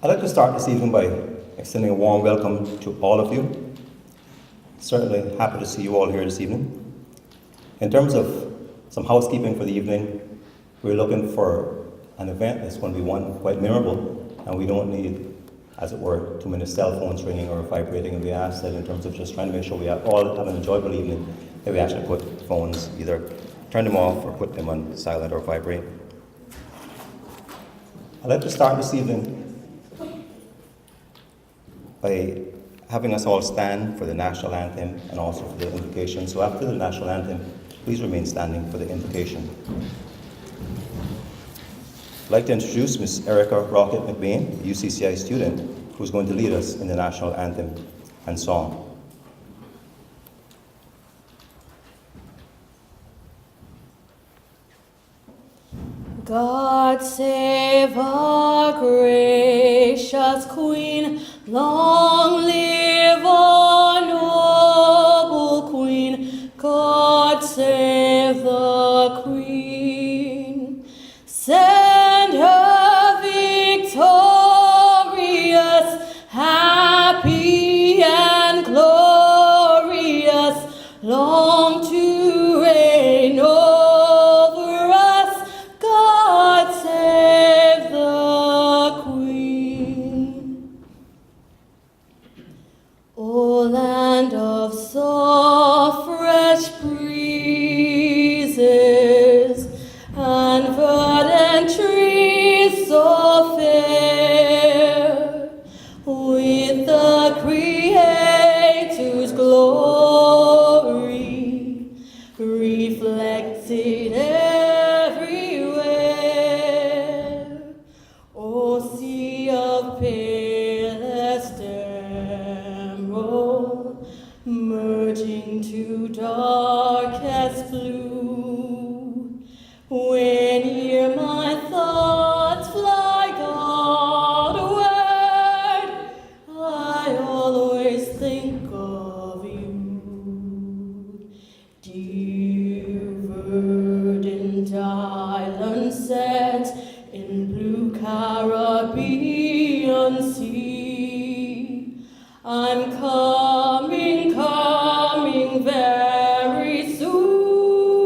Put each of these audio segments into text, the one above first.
I'd like to start this evening by extending a warm welcome to all of you. Certainly happy to see you all here this evening. In terms of some housekeeping for the evening, we're looking for an event that's going to be one quite memorable, and we don't need, as it were, too many cell phones ringing or vibrating, and we ask that in terms of just trying to make sure we all have an enjoyable evening, that we actually put phones, either turn them off or put them on silent or vibrate. I'd like to start this evening by having us all stand for the national anthem and also for the invocation. So after the national anthem, please remain standing for the invocation. I'd like to introduce Ms. Erica Rocket McBain, a UCCI student, who's going to lead us in the national anthem and song. God save our gracious Queen, long live our noble Queen. God save the Queen, send her victorious, happy and glorious, long to reign over us. God save the Queen. O land of soft fresh breezes and verdant trees so fair, with the Creator's glory reflected everywhere. O sea of palest emerald, merging to darkest blue, whene'er my thoughts fly Godward, I always think of you. Dear verdant island set in blue Caribbean sea, I'm coming very soon.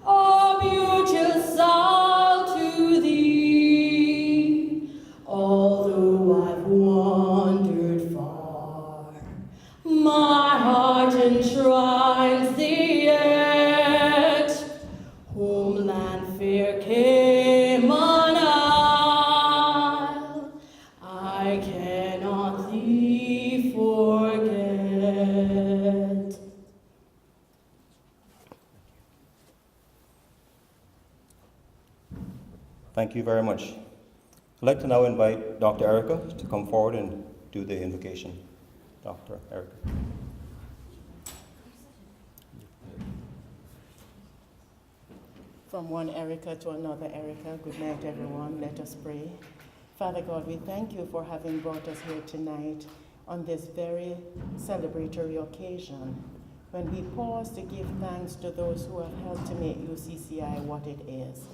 Oh, beauteous I'll to thee, although I've wandered far, my heart enshrines thee yet. Homeland fair Cayman Isle, I cannot thee forget. Thank you very much. I'd like to now invite Dr. Erica to come forward and do the invocation. Dr. Erica. From one Erica to another Erica, good night everyone, let us pray. Father God, we thank you for having brought us here tonight on this very celebratory occasion, when we pause to give thanks to those who have helped to make UCCI what it is.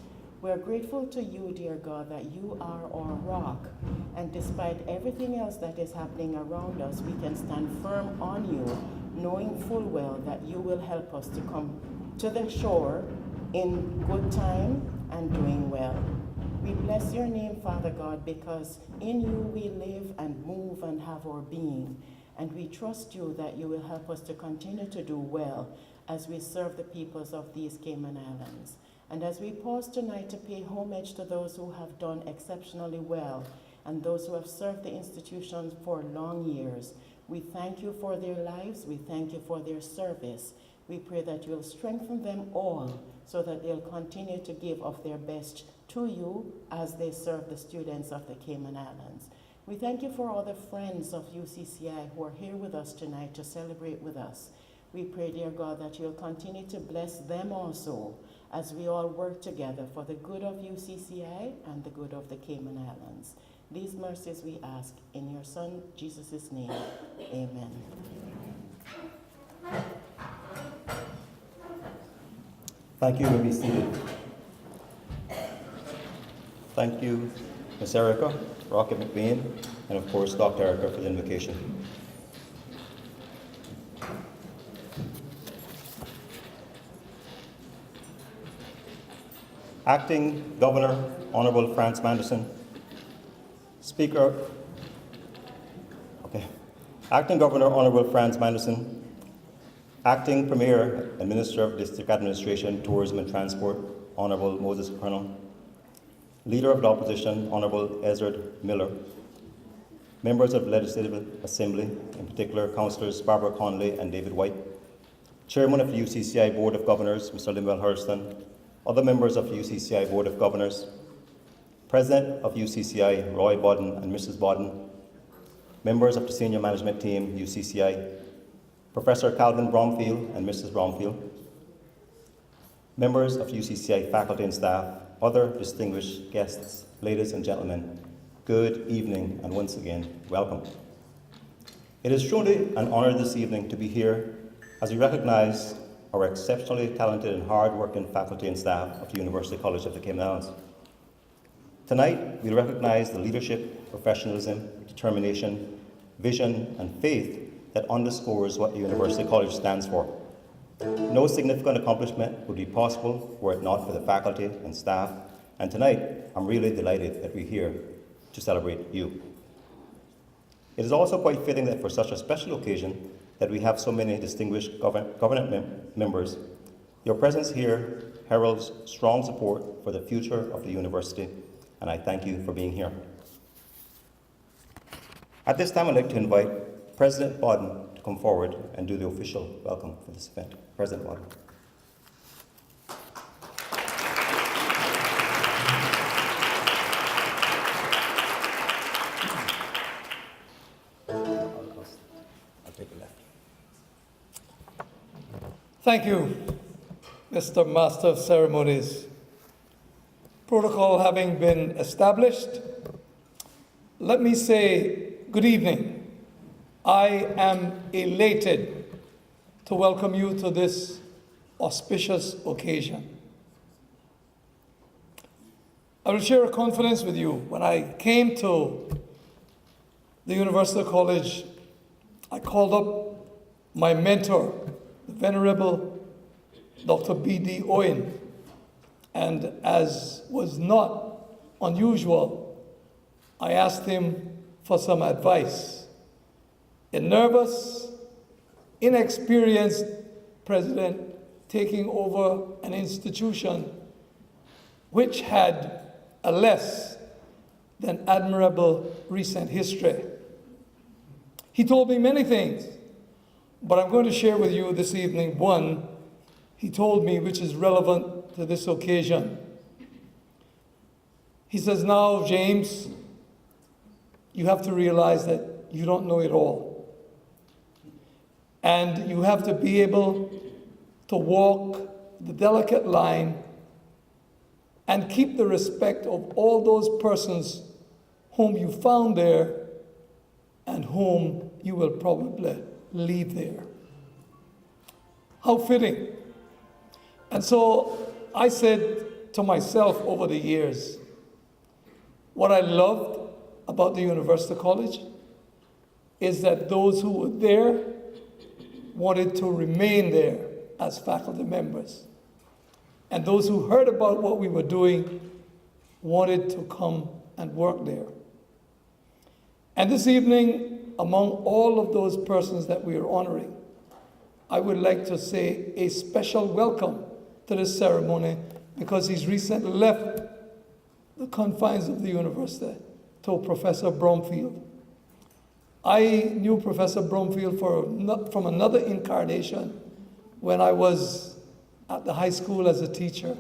We're grateful to you, dear God, that you are our rock, and despite everything else that is happening around us, we can stand firm on you, knowing full well that you will help us to come to the shore in good time and doing well. We bless your name, Father God, because in you we live and move and have our being, and we trust you that you will help us to continue to do well as we serve the peoples of these Cayman Islands. And as we pause tonight to pay homage to those who have done exceptionally well and those who have served the institutions for long years, we thank you for their lives, we thank you for their service. We pray that you'll strengthen them all so that they'll continue to give of their best to you as they serve the students of the Cayman Islands. We thank you for all the friends of UCCI who are here with us tonight to celebrate with us. We pray, dear God, that you'll continue to bless them also as we all work together for the good of UCCI and the good of the Cayman Islands. These mercies we ask in your Son, Jesus' name. Amen. Thank you. You may be seated. Thank you. Ms. Erica Rocket McBain, and of course, Dr. Erica for the invocation. Acting Governor, Honorable Franz Manderson. Speaker, Acting Governor, Honorable Franz Manderson. Acting Premier and Minister of District Administration, Tourism and Transport, Honorable Moses Colonel. Leader of the Opposition, Honorable Ezra Miller. Members of the Legislative Assembly, in particular Councillors Barbara Conley and David White. Chairman of the UCCI Board of Governors, Mr. Linwell Hurston. Other members of the UCCI Board of Governors. President of UCCI, Roy Bodden and Mrs. Bodden. Members of the Senior Management Team, UCCI. Professor Calvin Bromfield and Mrs. Bromfield. Members of UCCI faculty and staff, other distinguished guests, ladies and gentlemen, good evening, and once again, welcome. It is truly an honor this evening to be here as we recognize our exceptionally talented and hard-working faculty and staff of the University College of the Cayman Islands. Tonight, we recognize the leadership, professionalism, determination, vision, and faith that underscores what the University College stands for. No significant accomplishment would be possible were it not for the faculty and staff, and tonight, I'm really delighted that we're here to celebrate you. It is also quite fitting that for such a special occasion that we have so many distinguished government members. Your presence here heralds strong support for the future of the university, and I thank you for being here. At this time, I'd like to invite President Bodden to come forward and do the official welcome for this event. President Bodden. I'll take the left. Thank you, Mr. Master of Ceremonies. Protocol having been established, let me say good evening. I am elated to welcome you to this auspicious occasion. I will share a confidence with you. When I came to the University College, I called up my mentor, the Venerable Dr. B.D. Owen, and as was not unusual, I asked him for some advice. A nervous, inexperienced president taking over an institution which had a less than admirable recent history. He told me many things, but I'm going to share with you this evening one he told me which is relevant to this occasion. He says, now, James, you have to realize that you don't know it all. And you have to be able to walk the delicate line and keep the respect of all those persons whom you found there and whom you will probably leave there. How fitting. And so I said to myself over the years, what I loved about the University College is that those who were there wanted to remain there as faculty members. And those who heard about what we were doing wanted to come and work there. And this evening, among all of those persons that we are honoring, I would like to say a special welcome to this ceremony because he's recently left the confines of the university to Professor Bromfield. I knew Professor Bromfield from another incarnation when I was at the high school as a teacher.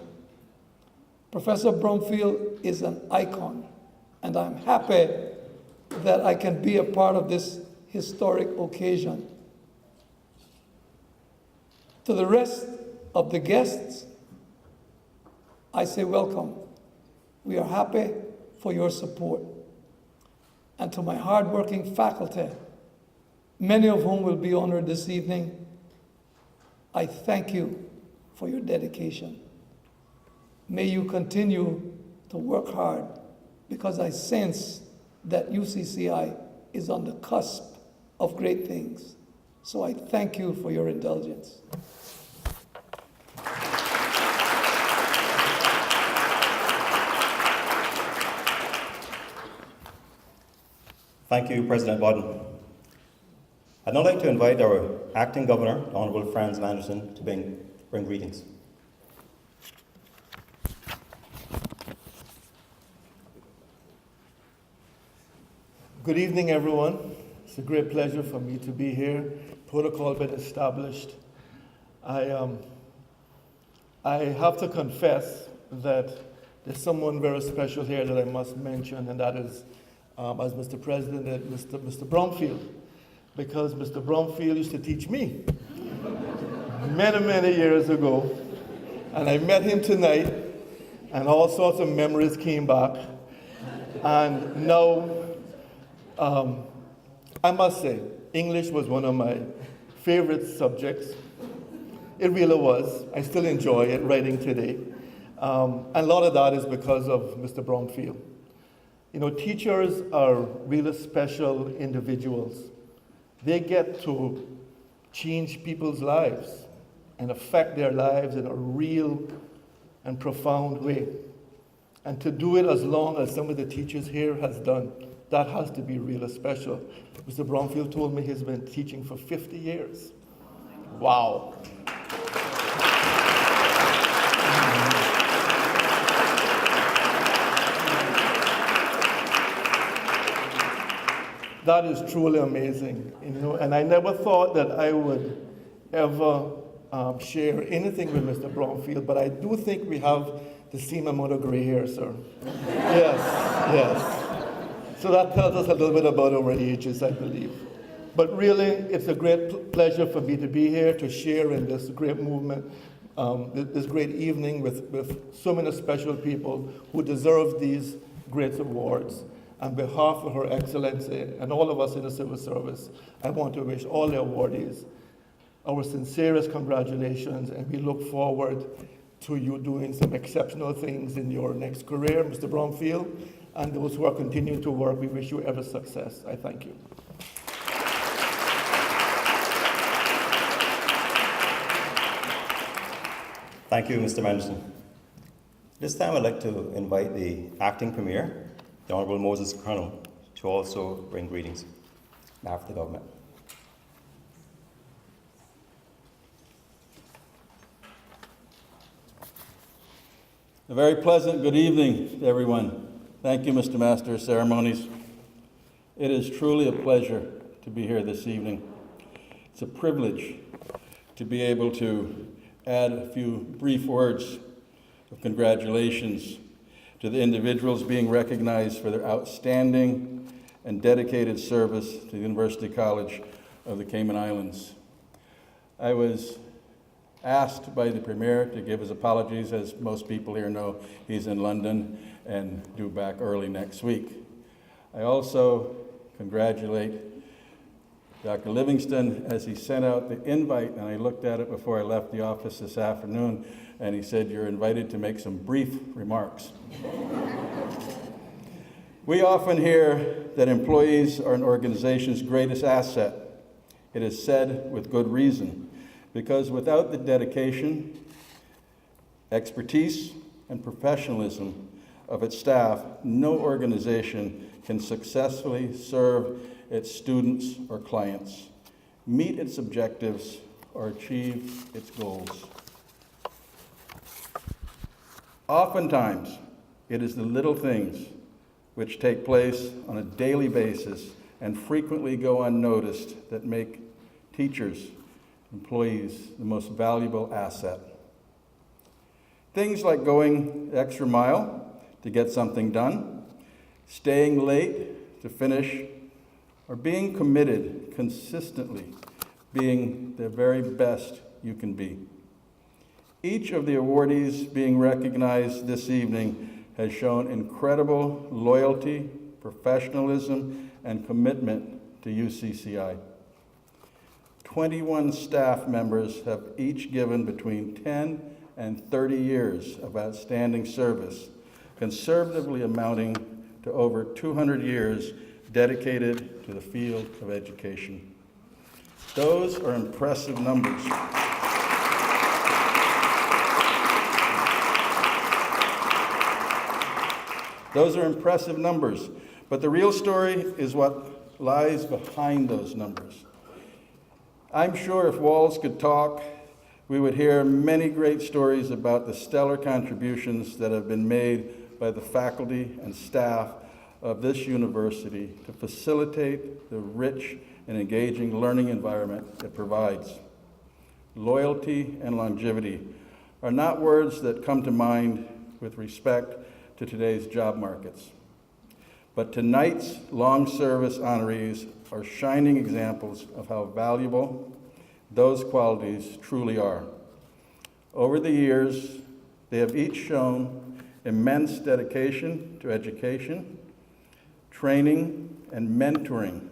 Professor Bromfield is an icon, and I'm happy that I can be a part of this historic occasion. To the rest of the guests, I say welcome. We are happy for your support. And to my hardworking faculty, many of whom will be honored this evening, I thank you for your dedication. May you continue to work hard because I sense that UCCI is on the cusp of great things. So I thank you for your indulgence. Thank you, President Bodden. I'd now like to invite our acting governor, the Honorable Franz Anderson, to bring greetings. Good evening, everyone. It's a great pleasure for me to be here. Protocol been established. I have to confess that there's someone very special here that I must mention, and that is, as Mr. President, Mr. Bromfield, because Mr. Bromfield used to teach me many, many years ago, and I met him tonight, and all sorts of memories came back, and now, I must say, English was one of my favorite subjects. It really was. I still enjoy it, writing today. And a lot of that is because of Mr. Bromfield. You know, teachers are really special individuals. They get to change people's lives and affect their lives in a real and profound way. And to do it as long as some of the teachers here has done, that has to be really special. Mr. Bromfield told me he's been teaching for 50 years. Wow. That is truly amazing, you know, and I never thought that I would ever share anything with Mr. Bromfield, but I do think we have the same amount of gray hair, sir. Yes, yes. So that tells us a little bit about our ages, I believe. But really, it's a great pleasure for me to be here to share in this great movement, this great evening with so many special people who deserve these great awards. On behalf of Her Excellency and all of us in the civil service, I want to wish all the awardees our sincerest congratulations, and we look forward to you doing some exceptional things in your next career, Mr. Bromfield. And those who are continuing to work, we wish you every success. I thank you. Thank you, Mr. Anderson. This time I'd like to invite the acting premier, the Honorable Moses Colonel, to also bring greetings on behalf of the government. A very pleasant good evening to everyone. Thank you, Mr. Master of Ceremonies. It is truly a pleasure to be here this evening. It's a privilege to be able to add a few brief words of congratulations to the individuals being recognized for their outstanding and dedicated service to the University College of the Cayman Islands. I was asked by the Premier to give his apologies. As most people here know, he's in London and due back early next week. I also congratulate Dr. Livingston as he sent out the invite, and I looked at it before I left the office this afternoon, and he said, "You're invited to make some brief remarks." We often hear that employees are an organization's greatest asset. It is said with good reason, because without the dedication, expertise, and professionalism of its staff, no organization can successfully serve its students or clients, meet its objectives, or achieve its goals. Oftentimes, it is the little things which take place on a daily basis and frequently go unnoticed that make teachers, employees, the most valuable asset. Things like going the extra mile to get something done, staying late to finish, or being committed consistently, being the very best you can be. Each of the awardees being recognized this evening has shown incredible loyalty, professionalism, and commitment to UCCI. 21 staff members have each given between 10 and 30 years of outstanding service, conservatively amounting to over 200 years dedicated to the field of education. Those are impressive numbers. Those are impressive numbers, but the real story is what lies behind those numbers. I'm sure if walls could talk, we would hear many great stories about the stellar contributions that have been made by the faculty and staff of this university to facilitate the rich and engaging learning environment it provides. Loyalty and longevity are not words that come to mind with respect to today's job markets. But tonight's long service honorees are shining examples of how valuable those qualities truly are. Over the years, they have each shown immense dedication to education, training, and mentoring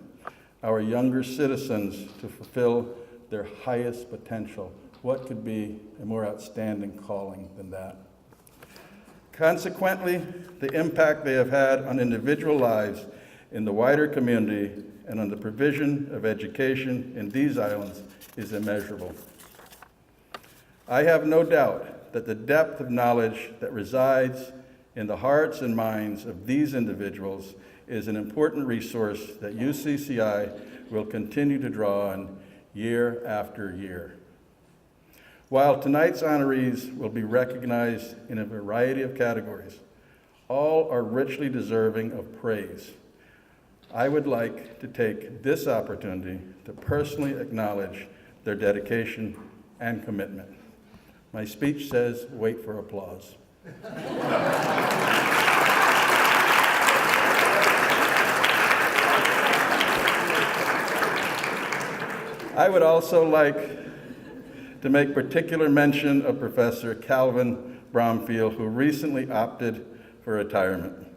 our younger citizens to fulfill their highest potential. What could be a more outstanding calling than that? Consequently, the impact they have had on individual lives in the wider community and on the provision of education in these islands is immeasurable. I have no doubt that the depth of knowledge that resides in the hearts and minds of these individuals is an important resource that UCCI will continue to draw on year after year. While tonight's honorees will be recognized in a variety of categories, all are richly deserving of praise. I would like to take this opportunity to personally acknowledge their dedication and commitment. My speech says, wait for applause. I would also like to make particular mention of Professor Calvin Bromfield, who recently opted for retirement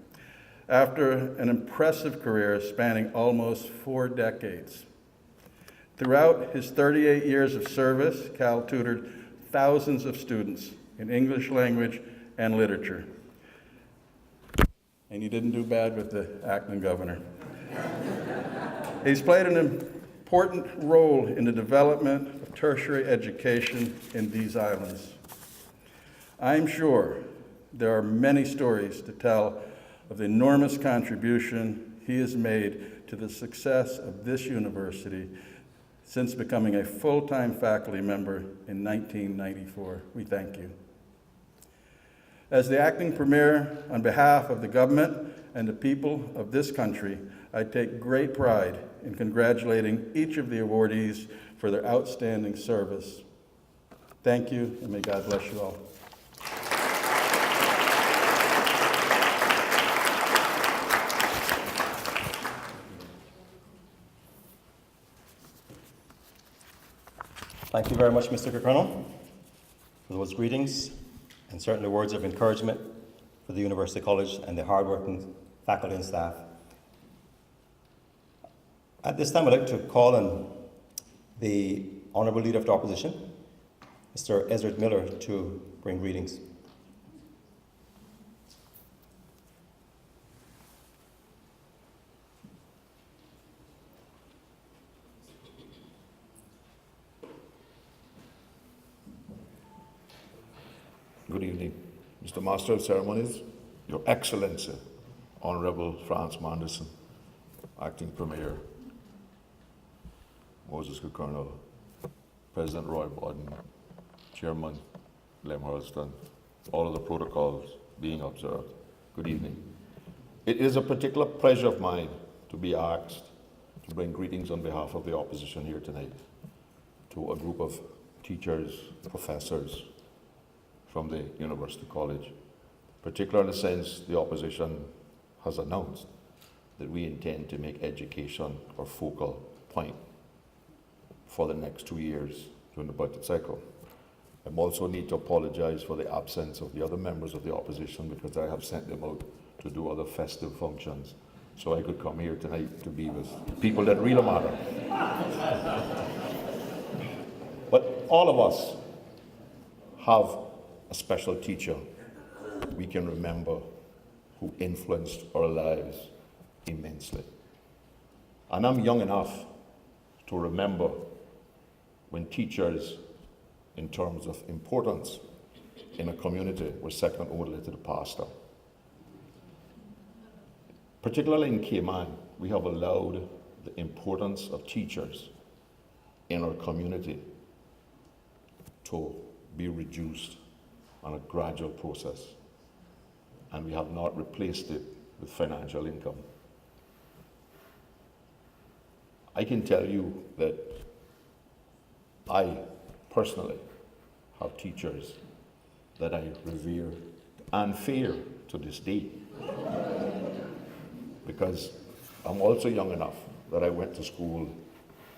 after an impressive career spanning almost 4 decades. Throughout his 38 years of service, Cal tutored thousands of students in English language and literature. And he didn't do bad with the acting governor. He's played an important role in the development of tertiary education in these islands. I'm sure there are many stories to tell of the enormous contribution he has made to the success of this university since becoming a full-time faculty member in 1994. We thank you. As the acting premier, on behalf of the government and the people of this country, I take great pride in congratulating each of the awardees for their outstanding service. Thank you, and may God bless you all. Thank you very much, Mr. Colonel, for those greetings and certainly words of encouragement for the University College and the hardworking faculty and staff. At this time, I'd like to call on the Honourable Leader of the Opposition, Mr. Ezra Miller, to bring greetings. Good evening, Mr. Master of Ceremonies, Your Excellency, Honorable Franz Manderson, Acting Premier, Moses Colonel, President Roy Borden, Chairman Lem Hurlston, all of the protocols being observed. Good evening. It is a particular pleasure of mine to be asked to bring greetings on behalf of the opposition here tonight to a group of teachers, professors, from the University College, particularly since the opposition has announced that we intend to make education our focal point for the next 2 years during the budget cycle. I also need to apologize for the absence of the other members of the opposition because I have sent them out to do other festive functions so I could come here tonight to be with people that really matter. But all of us have a special teacher we can remember who influenced our lives immensely. And I'm young enough to remember when teachers, in terms of importance in a community, were second only to the pastor. Particularly in Cayman, we have allowed the importance of teachers in our community to be reduced on a gradual process, and we have not replaced it with financial income. I can tell you that I personally have teachers that I revere and fear to this day, because I'm also young enough that I went to school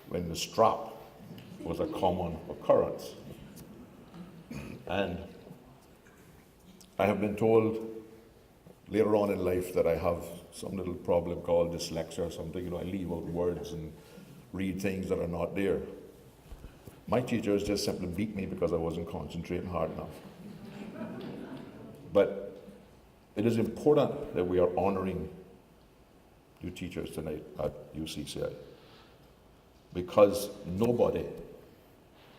when the strap was a common occurrence. And I have been told later on in life that I have some little problem called dyslexia or something. I leave out words and read things that are not there. My teachers just simply beat me because I wasn't concentrating hard enough. But it is important that we are honoring you teachers tonight at UCCI, because nobody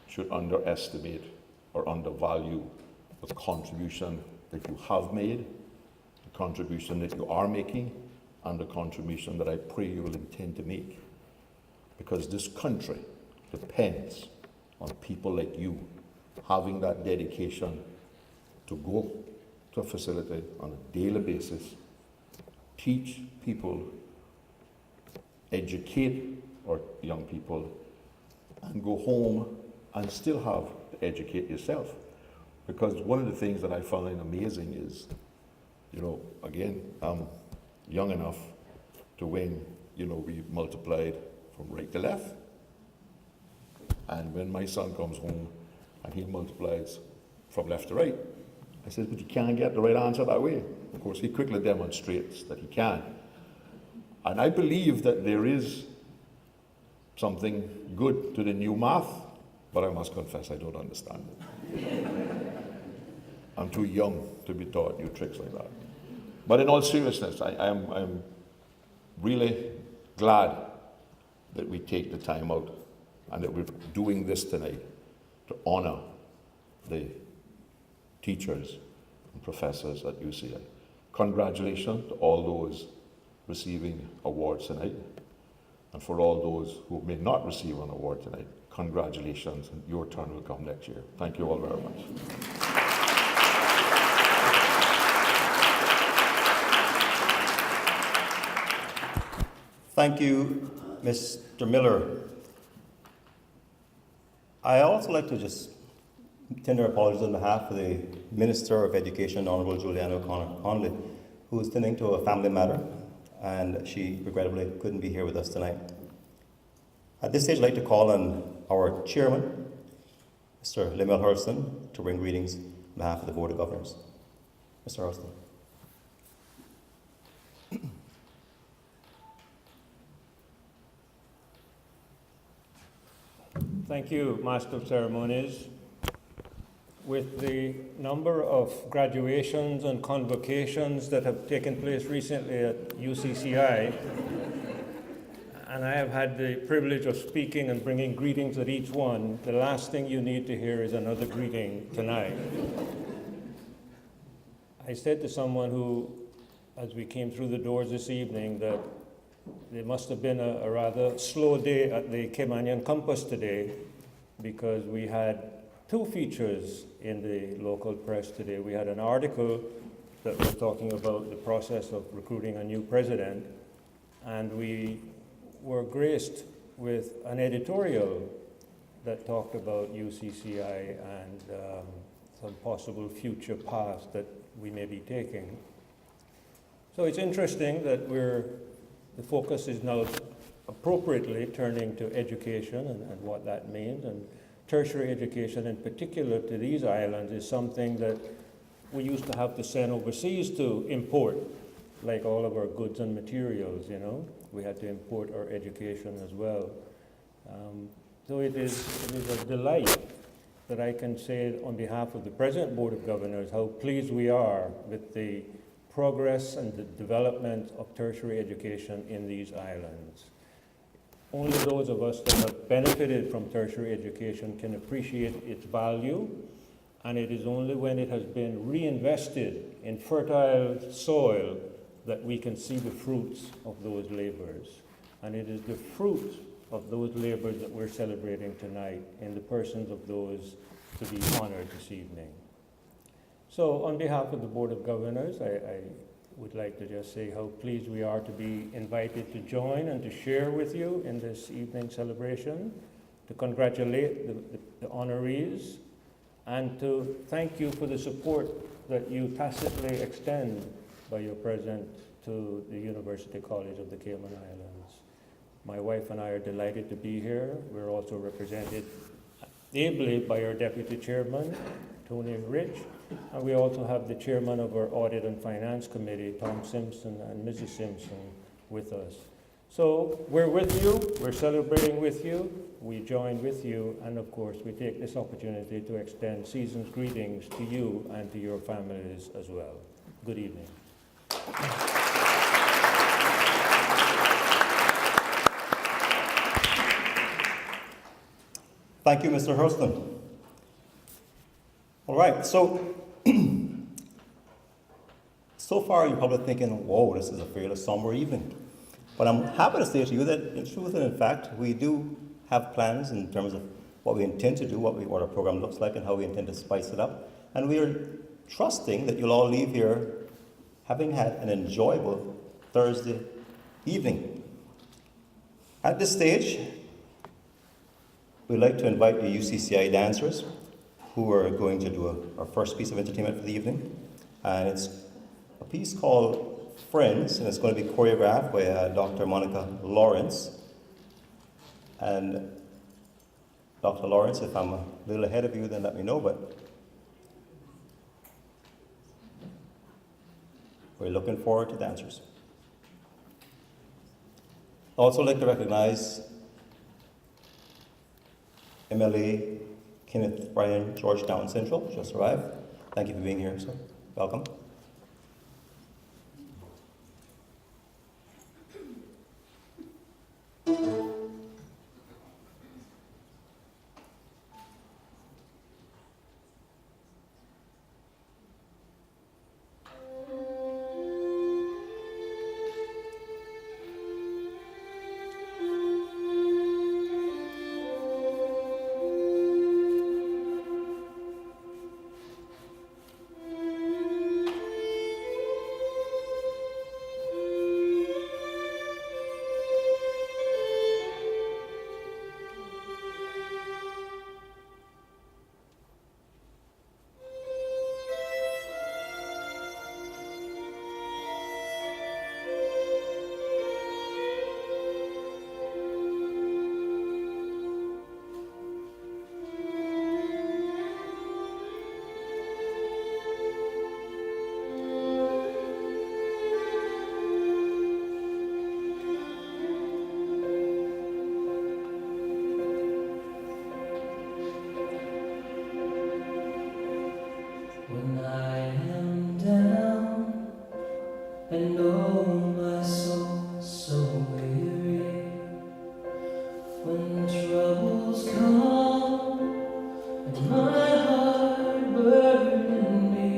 should underestimate or undervalue the contribution that you have made, the contribution that you are making, and the contribution that I pray you will intend to make. Because this country depends on people like you having that dedication to go to a facility on a daily basis, teach people, educate our young people, and go home and still have to educate yourself. Because one of the things that I find amazing is, again, I'm young enough to when, we multiplied from right to left. And when my son comes home and he multiplies from left to right, I said, but you can't get the right answer that way. Of course, he quickly demonstrates that he can. And I believe that there is something good to the new math, but I must confess I don't understand it. I'm too young to be taught new tricks like that. But in all seriousness, I'm really glad that we take the time out and that we're doing this tonight to honor the teachers and professors at UCI. Congratulations to all those receiving awards tonight. And for all those who may not receive an award tonight, congratulations, and your turn will come next year. Thank you all very much. Thank you, Mr. Miller. I also like to just tender apologies on behalf of the Minister of Education, Honorable Juliana O'Connell, who is tending to a family matter, and she regrettably couldn't be here with us tonight. At this stage, I'd like to call on our chairman, Mr. Lemuel Hurston, to bring greetings on behalf of the Board of Governors. Mr. Hurston. Thank you, Master of Ceremonies. With the number of graduations and convocations that have taken place recently at UCCI, and I have had the privilege of speaking and bringing greetings at each one, the last thing you need to hear is another greeting tonight. I said to someone who, as we came through the doors this evening, that there must have been a rather slow day at the Caymanian campus today, because we had two features in the local press today. We had an article that was talking about the process of recruiting a new president, and we were graced with an editorial that talked about UCCI and some possible future paths that we may be taking. So it's interesting that the focus is now appropriately turning to education and what that means, and tertiary education in particular to these islands is something that we used to have to send overseas to import, like all of our goods and materials, We had to import our education as well. So it is a delight that I can say on behalf of the present Board of Governors how pleased we are with the progress and the development of tertiary education in these islands. Only those of us that have benefited from tertiary education can appreciate its value, and it is only when it has been reinvested in fertile soil that we can see the fruits of those labors. And it is the fruit of those labors that we're celebrating tonight in the persons of those to be honored this evening. So on behalf of the Board of Governors, I would like to just say how pleased we are to be invited to join and to share with you in this evening celebration, to congratulate the honorees, and to thank you for the support that you tacitly extend by your presence to the University College of the Cayman Islands. My wife and I are delighted to be here. We're also represented ably by our Deputy Chairman, Tony Rich, and we also have the Chairman of our Audit and Finance Committee, Tom Simpson and Mrs. Simpson, with us. So we're with you, we're celebrating with you, we join with you, and of course we take this opportunity to extend season's greetings to you and to your families as well. Good evening. Thank you, Mr. Hurston. All right, so far you're probably thinking, whoa, this is a fairly somber evening. But I'm happy to say to you that in truth and in fact, we do have plans in terms of what we intend to do, what our program looks like, and how we intend to spice it up. And we are trusting that you'll all leave here having had an enjoyable Thursday evening. At this stage, we'd like to invite the UCCI dancers who are going to do our first piece of entertainment for the evening. And it's a piece called Friends, and it's going to be choreographed by Dr. Monica Lawrence. And Dr. Lawrence, if I'm a little ahead of you, then let me know, but we're looking forward to dancers. I'd also like to recognize MLA Kenneth Bryan, Georgetown Central, just arrived. Thank you for being here, sir. Welcome. When I am down and oh my soul so weary, when troubles come and my heart burden me,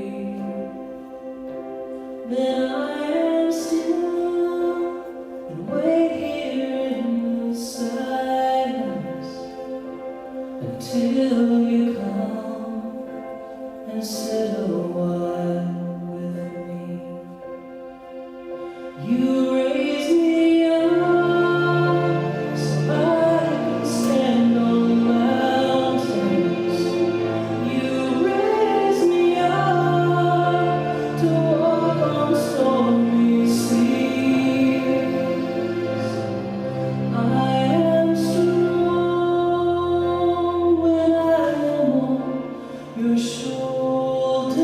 then I am still and wait here in the silence until you come and sit a while with me. You raise me up so I can stand on mountains. You raise me up to walk on stormy seas. I am strong when I am on your shoulders.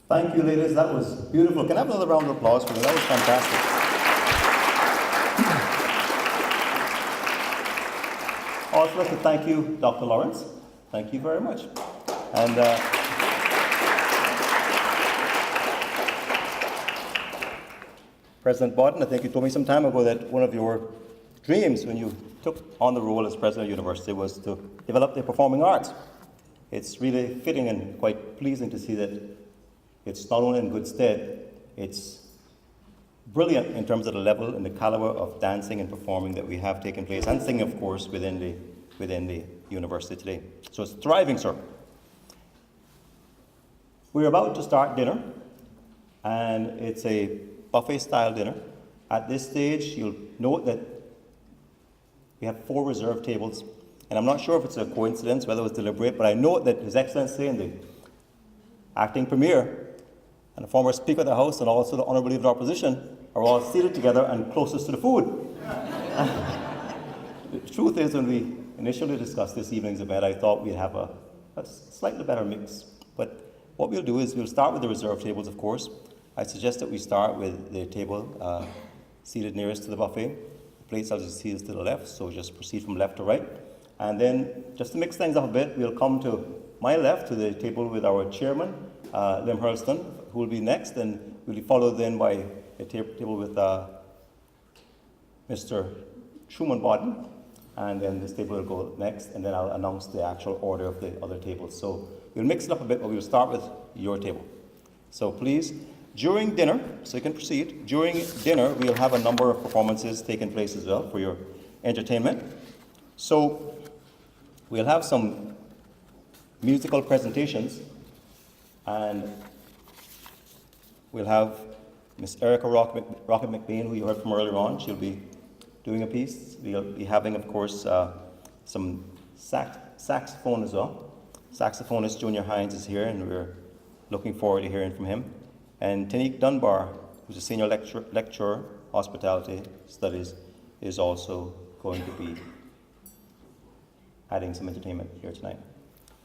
Thank you, ladies. That was beautiful. Can I have another round of applause for them? That was fantastic. Also, like to thank you, Dr. Lawrence. Thank you very much. And President Barton, I think you told me some time ago that one of your dreams when you took on the role as president of the university was to develop the performing arts. It's really fitting and quite pleasing to see that it's not only in good stead, it's brilliant in terms of the level and the caliber of dancing and performing that we have taken place, and singing, of course, within the university today. So it's thriving, sir. We're about to start dinner, and it's a buffet-style dinner. At this stage, you'll note that we have 4 reserved tables, and I'm not sure if it's a coincidence, whether it was deliberate, but I note that His Excellency and the acting premier and the former Speaker of the House and also the Honourable Leader of the Opposition are all seated together and closest to the food. The truth is, when we initially discussed this evening's event, I thought we'd have a slightly better mix. But what we'll do is we'll start with the reserved tables, of course. I suggest that we start with the table seated nearest to the buffet. The plates, as you see, is to the left, so just proceed from left to right. And then, just to mix things up a bit, we'll come to my left, to the table with our chairman, Lim Hurlston, who will be next, and we'll be followed then by a table with Mr. Truman Bodden, and then this table will go next, and then I'll announce the actual order of the other tables. So we'll mix it up a bit, but we'll start with your table. So please, during dinner, so you can proceed, during dinner we'll have a number of performances taking place as well for your entertainment. So we'll have some musical presentations, and we'll have Miss Erica Rocket McBain, who you heard from earlier on. She'll be doing a piece. We'll be having, of course, some saxophone as well. Saxophonist Junior Hines is here, and we're looking forward to hearing from him. And Tanique Dunbar, who's a senior lecturer, hospitality studies, is also going to be adding some entertainment here tonight.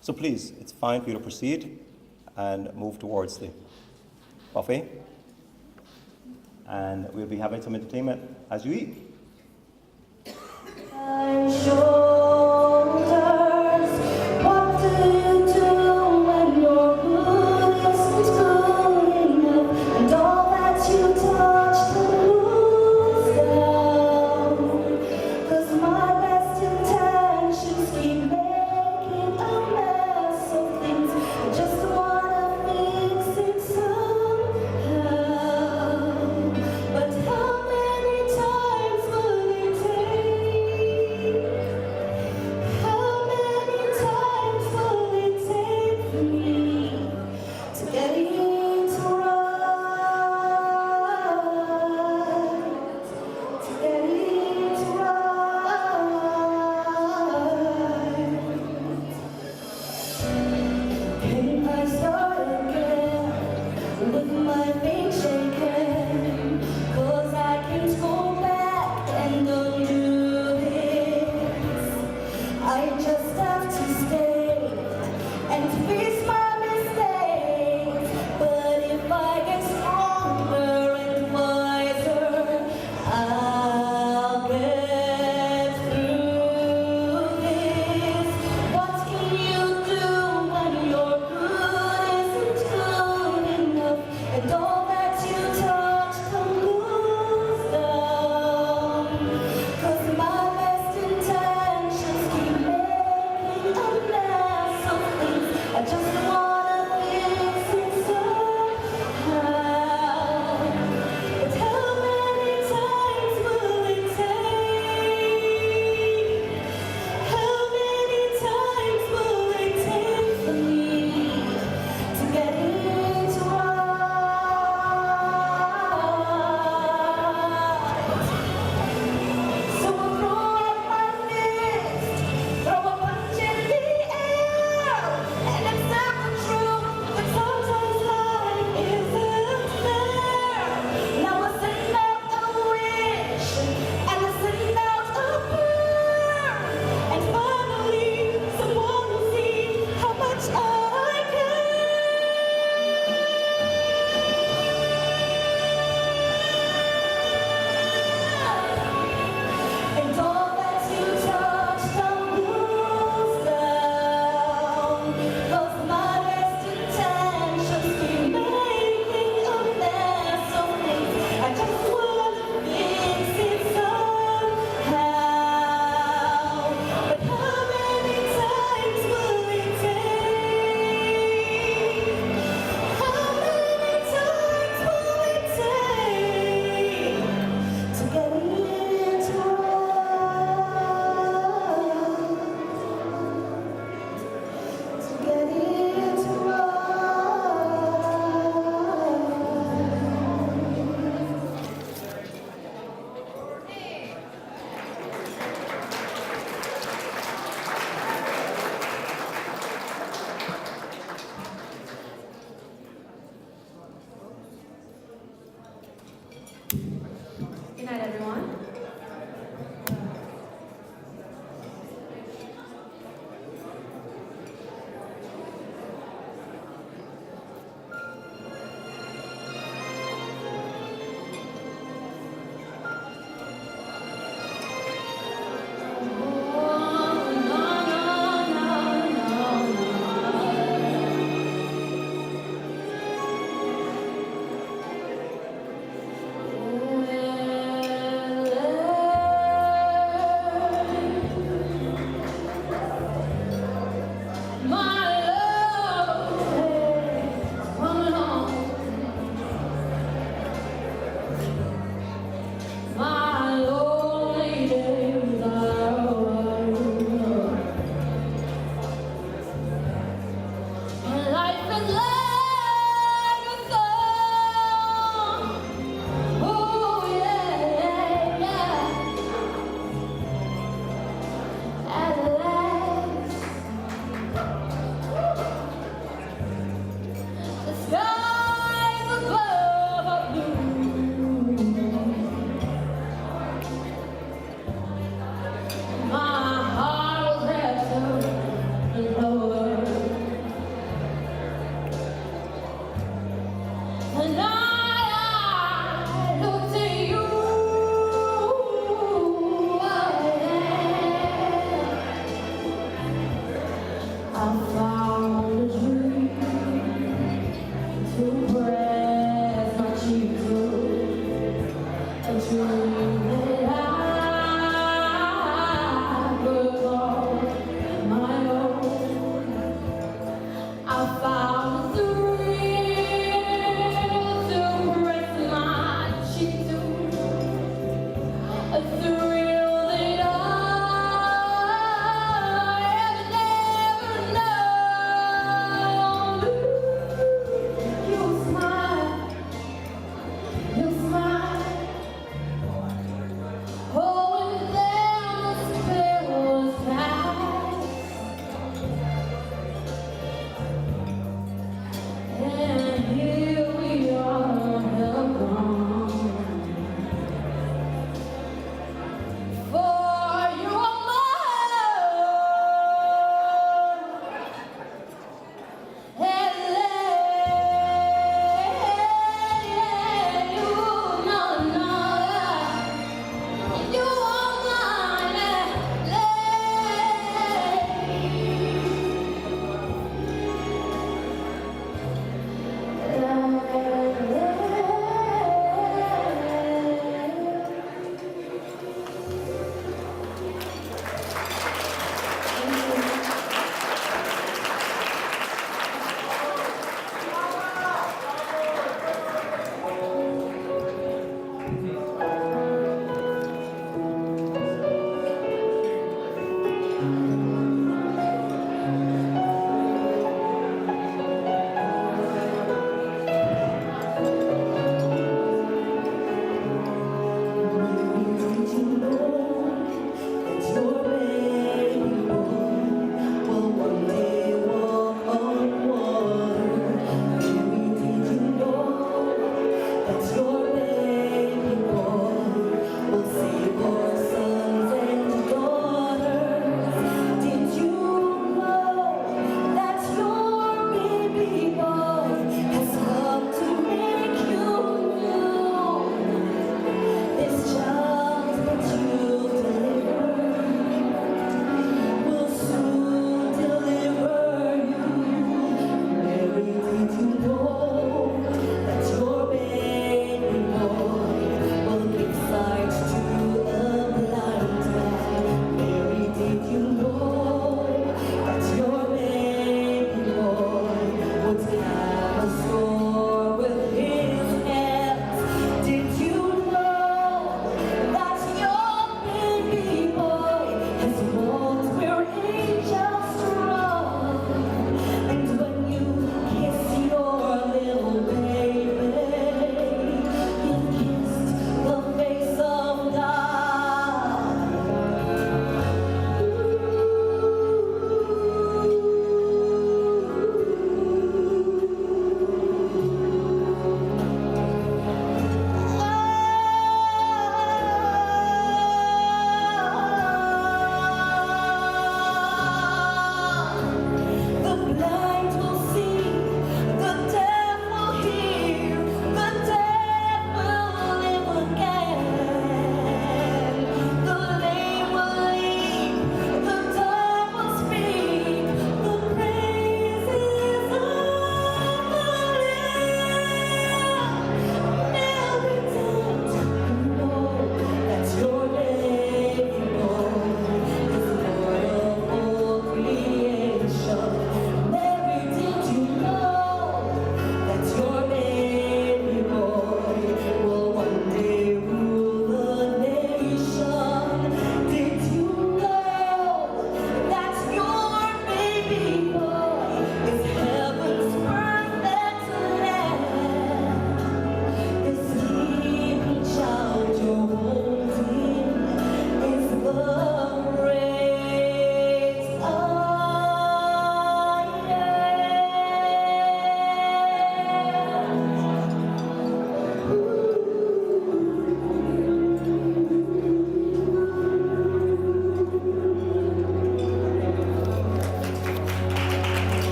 So please, it's fine for you to proceed and move towards the buffet. And we'll be having some entertainment as you eat. What do you do when your mood isn't good enough, and all that you touch moves down? 'Cause my best intentions keep making a mess of things. I just wanna fix it somehow. But how many times will it take? How many times will it take for me to get it right? To get it right. Can I start again with my feet shaking? 'Cause I can't go back and undo this. I just have to stay and face my mistakes. But if I get stronger and wiser, I'll get through this. What can you do when your good isn't good enough, and all that you touch comes down? 'Cause my best intentions keep making found a dream to press my cheek to, a dream that I could call my own. I found a thrill to press my cheek to, a thrill that I have never known.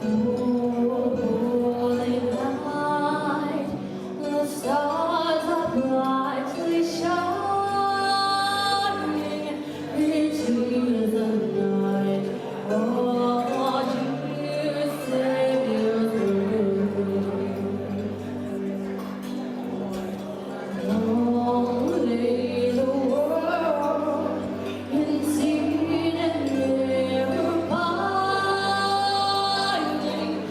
Holy night, the stars are brightly shining into the night. Oh, dear Savior's only the world in sin and error pining,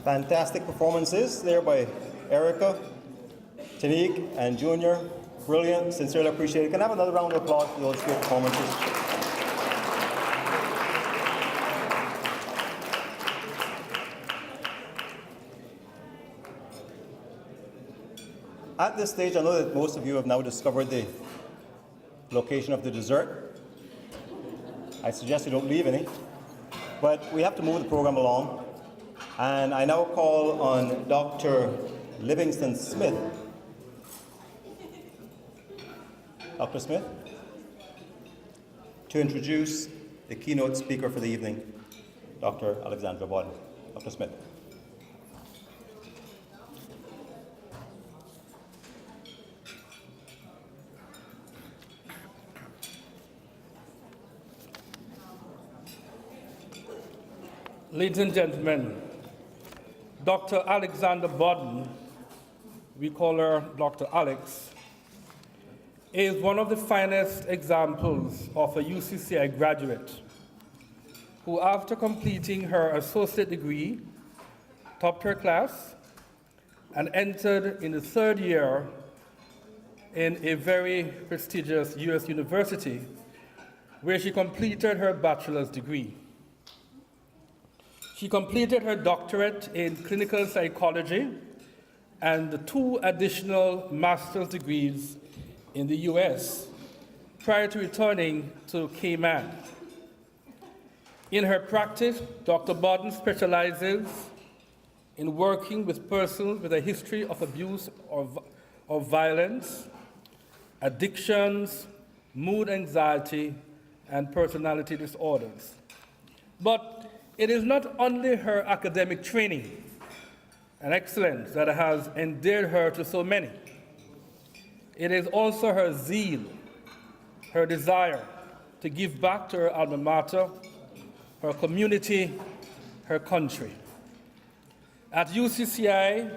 Fantastic performances there by Erica, Tanique, and Junior. Brilliant, sincerely appreciate it. Can I have another round of applause for those great performances? At this stage, I know that most of you have now discovered the location of the dessert. I suggest you don't leave any, but we have to move the program along. And I now call on Dr. Livingston Smith. Dr. Smith, to introduce the keynote speaker for the evening, Dr. Alexandra Bodden. Dr. Smith. Ladies and gentlemen, Dr. Alexandra Bodden, we call her Dr. Alex, is one of the finest examples of a UCCI graduate who, after completing her associate degree, topped her class and entered in the third year in a very prestigious US university where she completed her bachelor's degree. She completed her doctorate in clinical psychology and the 2 additional master's degrees in the US prior to returning to Cayman. In her practice, Dr. Bodden specializes in working with persons with a history of abuse or violence, addictions, mood anxiety, and personality disorders. But it is not only her academic training and excellence that has endeared her to so many. It is also her zeal, her desire to give back to her alma mater, her community, her country. At UCCI,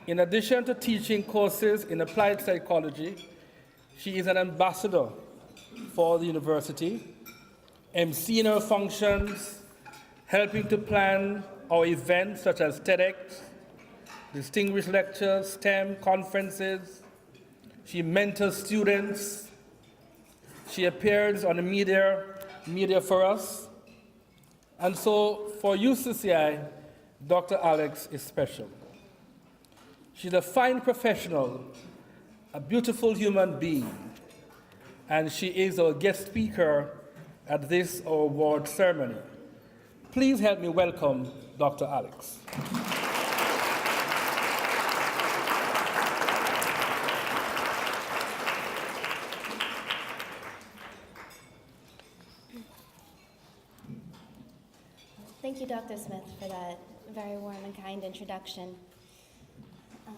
in addition to teaching courses in applied psychology, she is an ambassador for the university, emceeing her functions, helping to plan our events such as TEDx, distinguished lectures, STEM conferences. She mentors students. She appears on the media for us. And so for UCCI, Dr. Alex is special. She's a fine professional, a beautiful human being, and she is our guest speaker at this award ceremony. Please help me welcome Dr. Alex. Thank you, Dr. Smith, for that very warm and kind introduction. All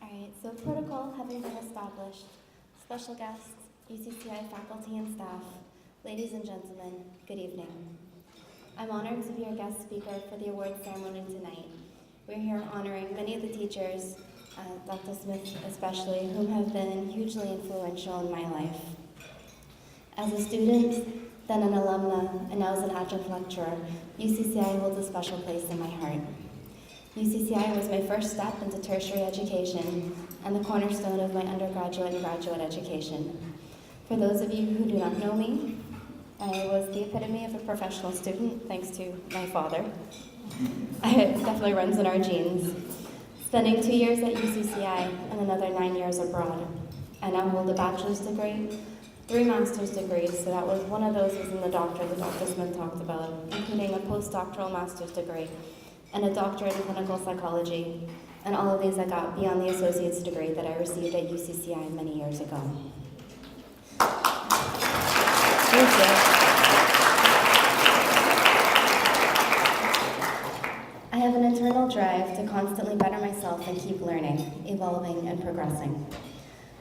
right, so protocol having been established, special guests, UCCI faculty and staff, ladies and gentlemen, good evening. I'm honored to be your guest speaker for the award ceremony tonight. We're here honoring many of the teachers, Dr. Smith especially, who have been hugely influential in my life. As a student, then an alumna, and now as an adjunct lecturer, UCCI holds a special place in my heart. UCCI was my first step into tertiary education and the cornerstone of my undergraduate and graduate education. For those of you who do not know me, I was the epitome of a professional student, thanks to my father. It definitely runs in our genes. Spending 2 years at UCCI and another 9 years abroad. I now hold a bachelor's degree, 3 master's degrees, so that was one of those was in the doctorate that Dr. Smith talked about, including a postdoctoral master's degree and a doctorate in clinical psychology, and all of these I got beyond the associate's degree that I received at UCCI many years ago. Thank you. I have an internal drive to constantly better myself and keep learning, evolving, and progressing.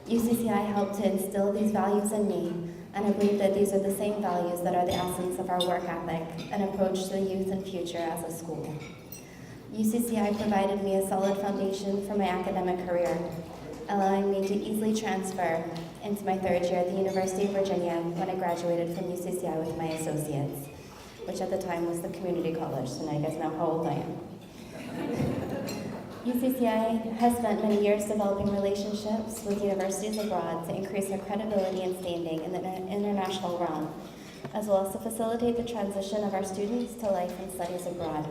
UCCI helped to instill these values in me, and I believe that these are the same values that are the essence of our work ethic and approach to the youth and future as a school. UCCI provided me a solid foundation for my academic career, allowing me to easily transfer into my 3rd year at the University of Virginia when I graduated from UCCI with my associates. which at the time was the community college, so now you guys know how old I am. UCCI has spent many years developing relationships with universities abroad to increase their credibility and standing in the international realm, as well as to facilitate the transition of our students to life and studies abroad.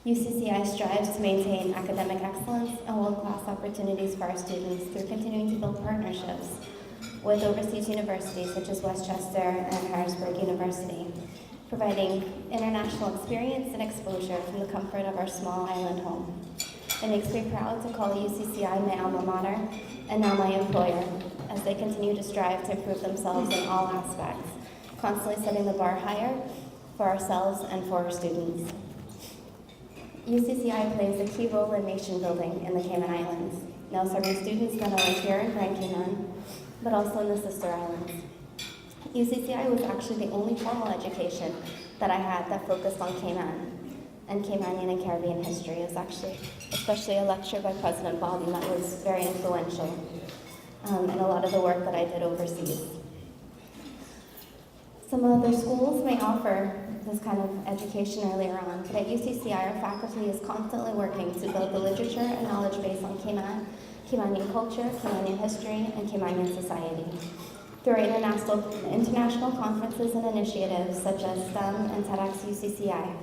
UCCI strives to maintain academic excellence and world-class opportunities for our students through continuing to build partnerships with overseas universities such as Westchester and Harrisburg University, providing international experience and exposure from the comfort of our small island home. It makes me proud to call UCCI my alma mater and now my employer, as they continue to strive to improve themselves in all aspects, constantly setting the bar higher for ourselves and for our students. UCCI plays a key role in nation building in the Cayman Islands, now serving students not only here in Grand Cayman, but also in the sister islands. UCCI was actually the only formal education that I had that focused on Cayman and Caymanian and Caribbean history. It was actually especially a lecture by President Bobby that was very influential in a lot of the work that I did overseas. Some other schools may offer this kind of education earlier on, but at UCCI our faculty is constantly working to build the literature and knowledge base on Cayman, Caymanian culture, Caymanian history, and Caymanian society. Through our international conferences and initiatives such as STEM and TEDx UCCI,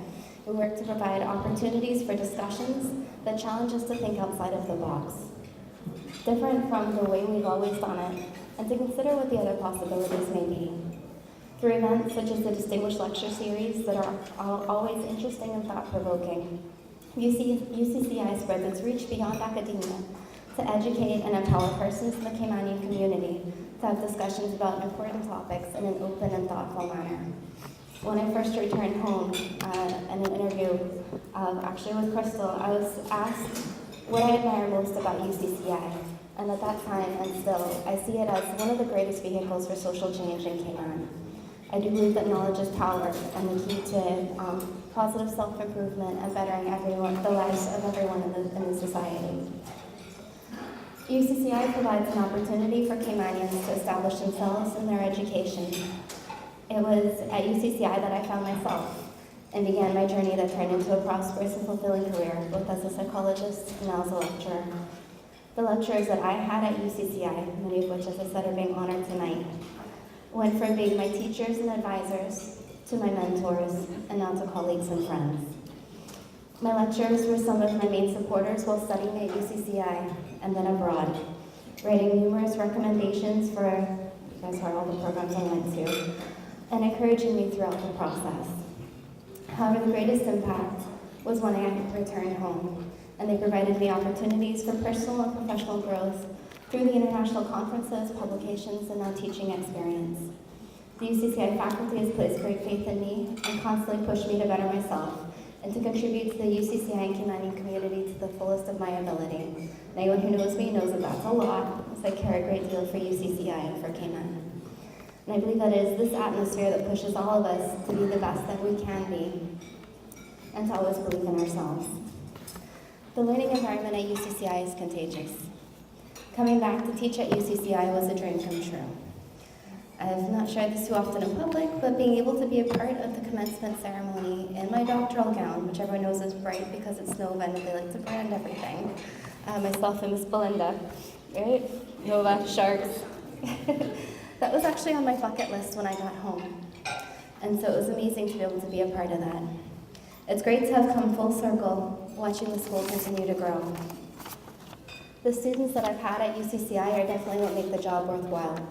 we work to provide opportunities for discussions that challenge us to think outside of the box, different from the way we've always done it, and to consider what the other possibilities may be. Through events such as the Distinguished Lecture Series that are always interesting and thought-provoking, UCCI spreads its reach beyond academia to educate and empower persons in the Caymanian community to have discussions about important topics in an open and thoughtful manner. When I first returned home in an interview, actually with Crystal, I was asked what I admire most about UCCI. And at that time, and still, I see it as one of the greatest vehicles for social change in Cayman. I do believe that knowledge is power and the key to positive self-improvement and bettering the lives of everyone in the society. UCCI provides an opportunity for Caymanians to establish themselves in their education. It was at UCCI that I found myself and began my journey that turned into a prosperous and fulfilling career, both as a psychologist and now as a lecturer. The lecturers that I had at UCCI, many of which, as I said, are being honored tonight, went from being my teachers and advisors to my mentors and now to colleagues and friends. My lecturers were some of my main supporters while studying at UCCI and then abroad, writing numerous recommendations for, you guys heard all the programs I went to, and encouraging me throughout the process. However, the greatest impact was when I returned home, and they provided me opportunities for personal and professional growth through the international conferences, publications, and now teaching experience. The UCCI faculty has placed great faith in me and constantly pushed me to better myself and to contribute to the UCCI and Caymanian community to the fullest of my ability. And anyone who knows me knows that that's a lot, as I care a great deal for UCCI and for Cayman. And I believe that it is this atmosphere that pushes all of us to be the best that we can be and to always believe in ourselves. The learning environment at UCCI is contagious. Coming back to teach at UCCI was a dream come true. I've not shared this too often in public, but being able to be a part of the commencement ceremony in my doctoral gown, which everyone knows is bright because it's Nova and they like to brand everything. Myself and Miss Belinda, right? Nova, Sharks. That was actually on my bucket list when I got home. And so it was amazing to be able to be a part of that. It's great to have come full circle, watching the school continue to grow. The students that I've had at UCCI are definitely what make the job worthwhile.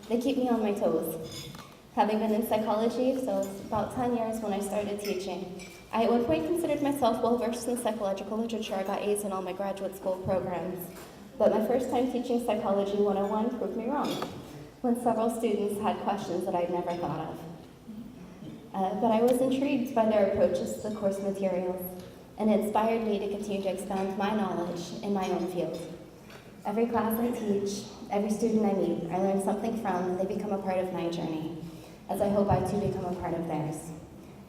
They keep me on my toes. Having been in psychology, so it's about 10 years when I started teaching, I at one point considered myself well-versed in psychological literature. I got A's in all my graduate school programs. But my first time teaching Psychology 101 proved me wrong, when several students had questions that I'd never thought of. But I was intrigued by their approaches to the course materials, and it inspired me to continue to expand my knowledge in my own field. Every class I teach, every student I meet, I learn something from, and they become a part of my journey, as I hope I too become a part of theirs.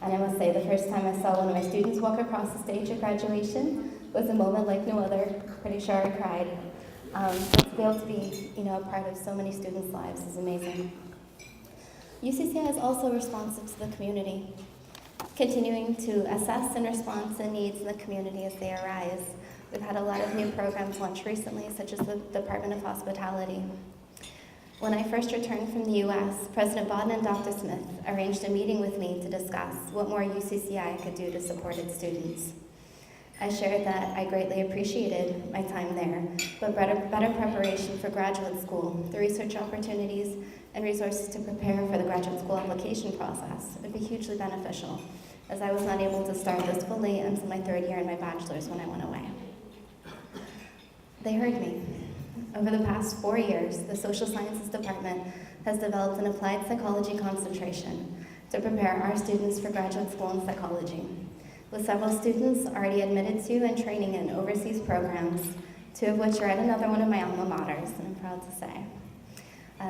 And I must say, the first time I saw one of my students walk across the stage at graduation was a moment like no other. Pretty sure I cried. But to be able to be, a part of so many students' lives is amazing. UCCI is also responsive to the community, continuing to assess and respond to needs in the community as they arise. We've had a lot of new programs launched recently, such as the Department of Hospitality. When I first returned from the US, President Bodden and Dr. Smith arranged a meeting with me to discuss what more UCCI could do to support its students. I shared that I greatly appreciated my time there, but better preparation for graduate school, the research opportunities, and resources to prepare for the graduate school application process would be hugely beneficial, as I was not able to start this fully until my third year in my bachelor's when I went away. They heard me. Over the past 4 years, the Social Sciences Department has developed an applied psychology concentration to prepare our students for graduate school in psychology, with several students already admitted to and training in overseas programs, 2 of which are at another one of my alma maters, and I'm proud to say.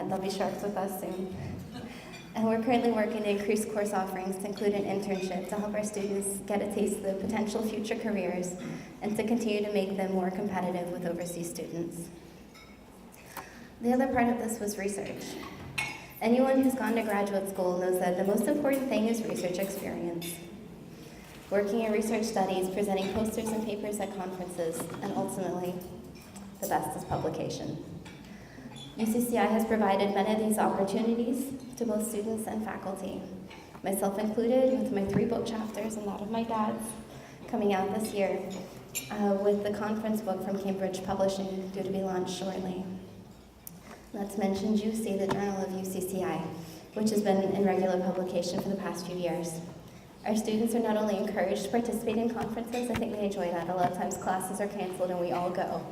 They'll be sharks with us soon. And we're currently working to increase course offerings to include an internship to help our students get a taste of the potential future careers and to continue to make them more competitive with overseas students. The other part of this was research. Anyone who's gone to graduate school knows that the most important thing is research experience. Working in research studies, presenting posters and papers at conferences, and ultimately, the best is publication. UCCI has provided many of these opportunities to both students and faculty, myself included, with my 3 book chapters and that of my dad's coming out this year, with the conference book from Cambridge Publishing due to be launched shortly. Not to mention Juicy, the journal of UCCI, which has been in regular publication for the past few years. Our students are not only encouraged to participate in conferences, I think they enjoy that. A lot of times classes are canceled and we all go.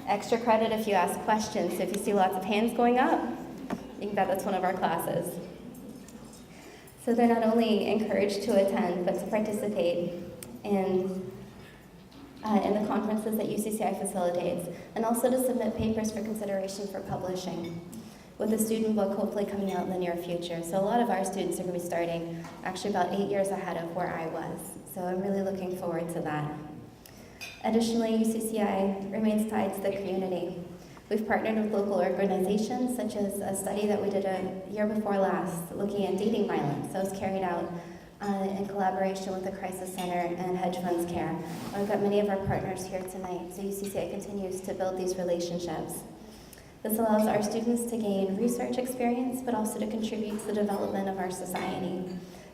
Extra credit if you ask questions. So if you see lots of hands going up, you can bet that's one of our classes. So they're not only encouraged to attend, but to participate in the conferences that UCCI facilitates, and also to submit papers for consideration for publishing, with a student book hopefully coming out in the near future. So a lot of our students are going to be starting actually about 8 years ahead of where I was. So I'm really looking forward to that. Additionally, UCCI remains tied to the community. We've partnered with local organizations, such as a study that we did a year before last, looking at dating violence. That was carried out in collaboration with the Crisis Center and Hedge Funds Care. We've got many of our partners here tonight, so UCCI continues to build these relationships. This allows our students to gain research experience, but also to contribute to the development of our society.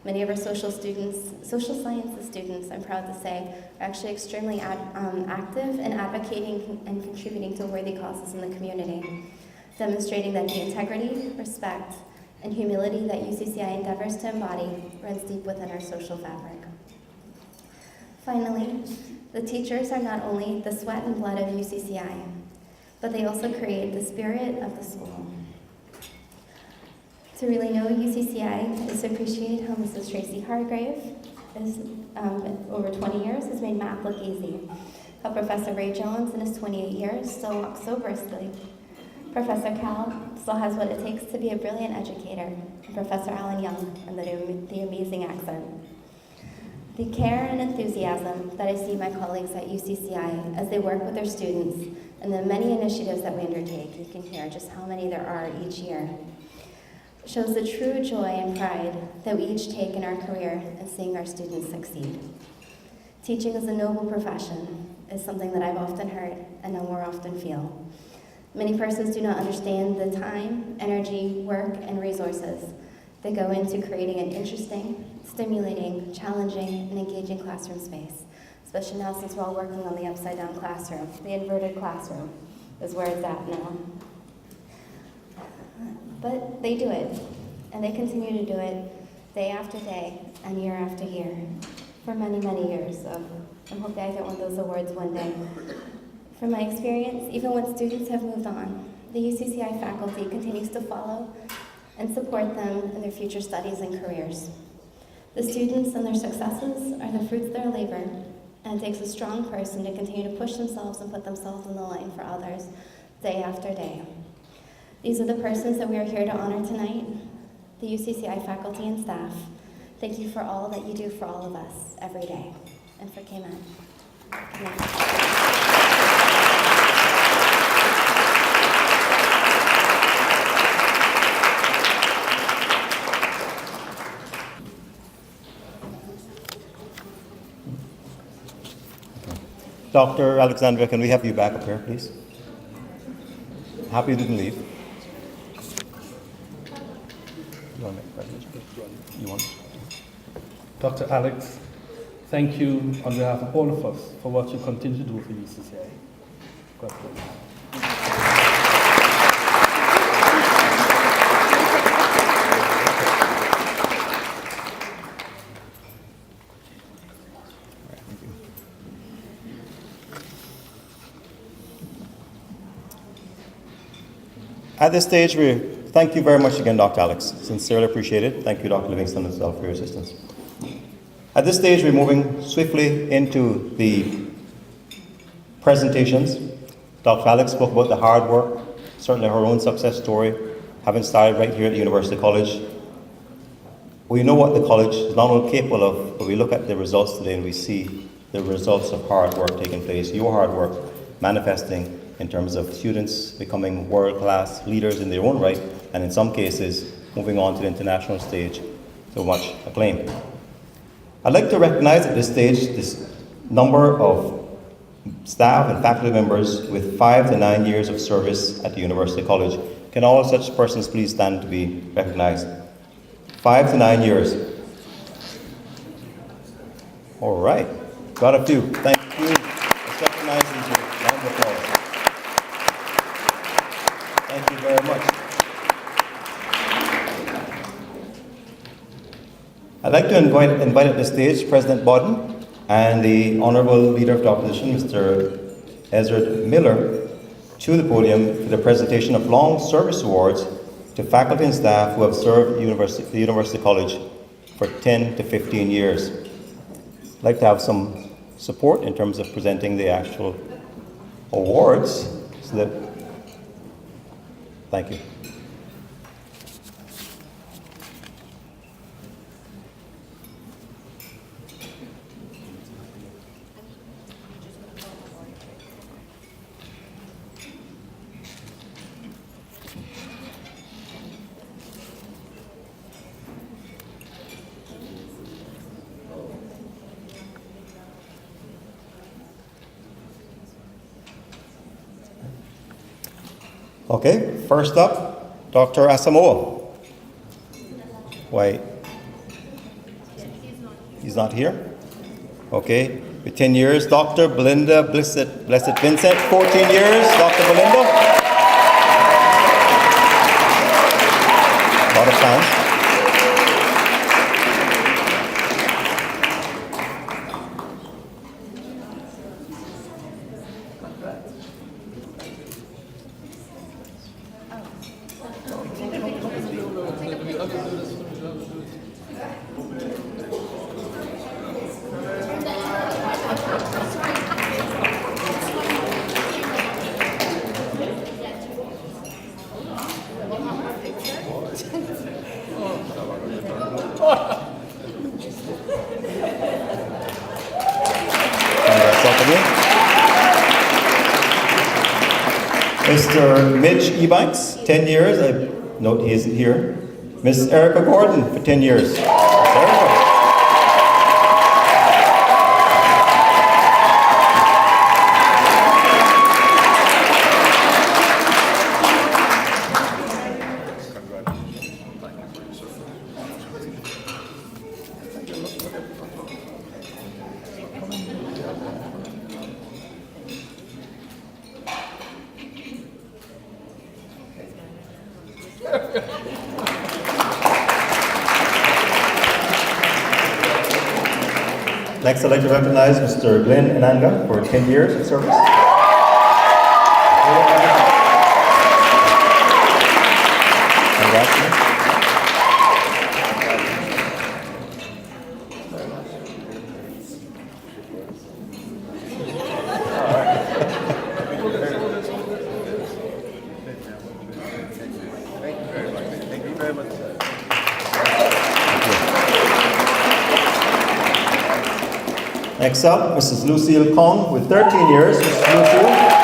Many of our social sciences students, I'm proud to say, are actually extremely active in advocating and contributing to worthy causes in the community, demonstrating that the integrity, respect, and humility that UCCI endeavors to embody runs deep within our social fabric. Finally, the teachers are not only the sweat and blood of UCCI, but they also create the spirit of the school. To really know UCCI is to appreciate how Mrs. Tracy Hargrave is, over 20 years, has made math look easy. How Professor Ray Jones, in his 28 years, still walks so briskly. Professor Cal still has what it takes to be a brilliant educator. And Professor Alan Young, and the amazing accent. The care and enthusiasm that I see my colleagues at UCCI as they work with their students and the many initiatives that we undertake, you can hear just how many there are each year, shows the true joy and pride that we each take in our career in seeing our students succeed. Teaching is a noble profession is something that I've often heard and know more often feel. Many persons do not understand the time, energy, work, and resources that go into creating an interesting, stimulating, challenging, and engaging classroom space, especially now since we're all working on the upside-down classroom. The inverted classroom is where it's at now. But they do it, and they continue to do it day after day and year after year for many, many years. So I'm hoping I get one of those awards one day. From my experience, even when students have moved on, the UCCI faculty continues to follow and support them in their future studies and careers. The students and their successes are the fruits of their labor, and it takes a strong person to continue to push themselves and put themselves on the line for others day after day. These are the persons that we are here to honor tonight, the UCCI faculty and staff. Thank you for all that you do for all of us every day, and for K-Men. Dr. Alexandra, can we have you back up here, please? Happy you didn't leave. You want to make presentation? You want? Dr. Alex, thank you on behalf of all of us for what you continue to do for UCCI. God bless. At this stage, we thank you very much again, Dr. Alex. Sincerely appreciate it. Thank you, Dr. Livingston, as well, for your assistance. At this stage, we're moving swiftly into the presentations. Dr. Alex spoke about the hard work, certainly her own success story, having started right here at the University College. We know what the college is not only capable of, but we look at the results today and we see the results of hard work taking place, your hard work manifesting in terms of students becoming world-class leaders in their own right, and in some cases, moving on to the international stage to much acclaim. I'd like to recognize at this stage this number of staff and faculty members with 5 to 9 years of service at the University College. Can all such persons please stand to be recognized? 5 to 9 years. All right, got a few. Thank you. Let's recognize these with a round of applause. Thank you very much. I'd like to invite at this stage President Bodden and the Honourable Leader of the Opposition, Mr. Ezra Miller, to the podium for the presentation of long service awards to faculty and staff who have served the University College for 10 to 15 years. I'd like to have some support in terms of presenting the actual awards. Thank you. Okay, first up, Dr. Asamoah. Why? He's not here? Okay, with 10 years, Dr. Belinda Blessed Vincent, 14 years, Dr. Belinda. A lot of fans. Mr. Mitch Ebanks, 10 years. I note he isn't here. Miss Erica Gordon for 10 years. Miss Erica. Next, I'd like to recognize Mr. Glenn Ananga for 10 years of service. Congratulations. Next up, Mrs. Lucille Kong with 13 years. Mrs. Lucille.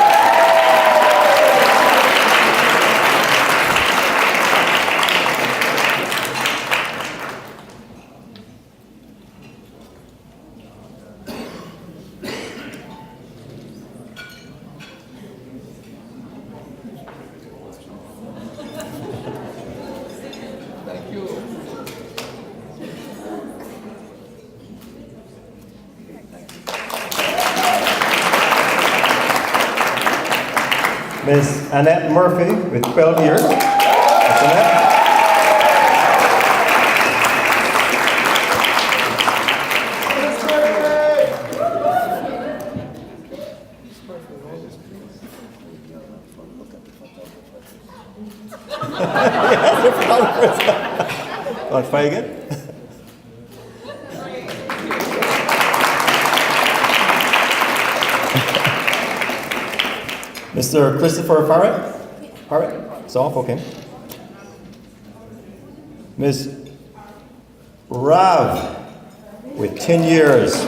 Ms. Annette Murphy with 12 years. Ms. Annette. Want to try again? Mr. Christopher Farrett? Farrett? It's off, okay. Ms. Rav with 10 years.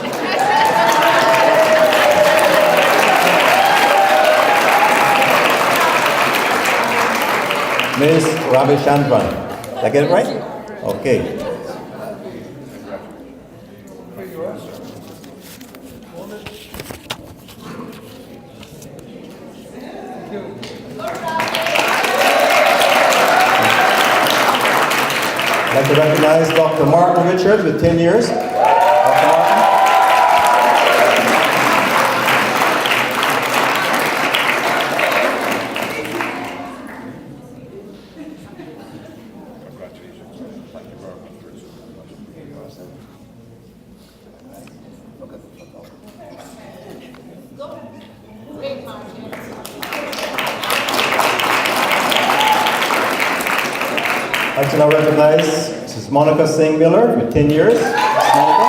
Ms. Ravi Chandran. Did I get it right? Okay. I'd like to recognize Dr. Martin Richards with 10 years. Dr. Martin. I'd like to now recognize Mrs. Monica Singh Miller with 10 years. Mrs. Monica.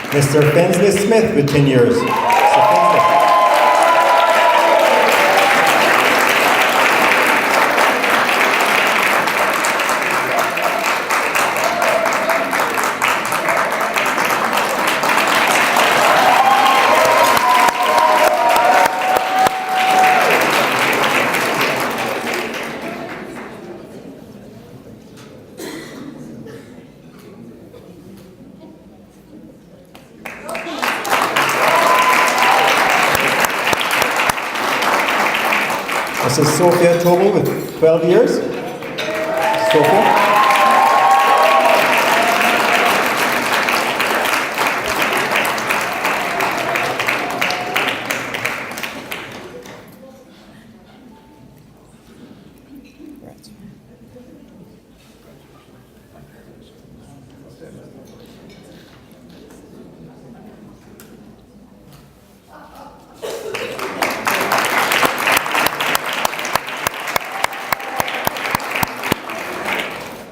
Mr. Finsley Smith with 10 years. Mr. Finsley. Mrs. Sophia Tobel with 12 years. Sophia.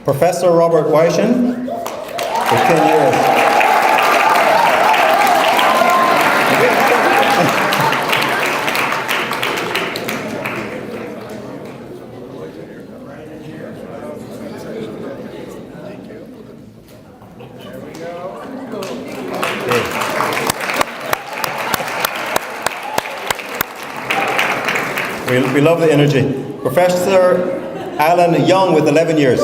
Professor Robert Weischen for 10 years. We love the energy. Professor Alan Young with 11 years.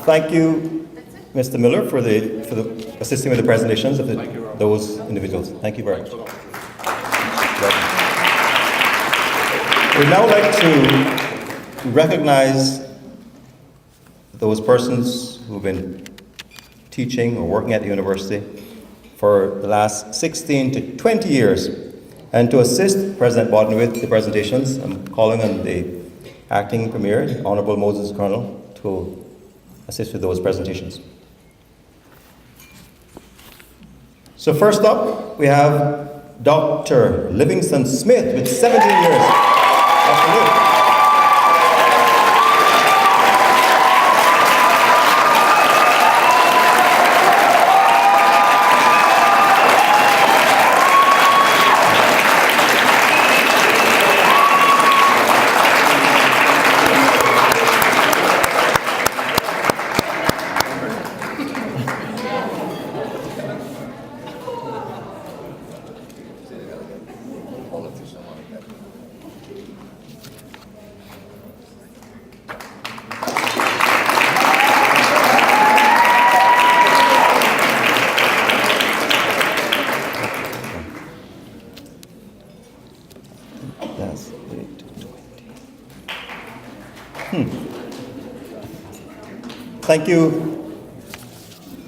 Thank you, Mr. Miller, for assisting with the presentations of those individuals. Thank you very much. We'd now like to recognize those persons who've been teaching or working at the university for the last 16 to 20 years. And to assist President Bodden with the presentations, I'm calling on the Acting Premier, the Honourable Moses Colonel, to assist with those presentations. So first up, we have Dr. Livingston Smith with 17 years. Dr. Liv. That's 8:20. Thank you,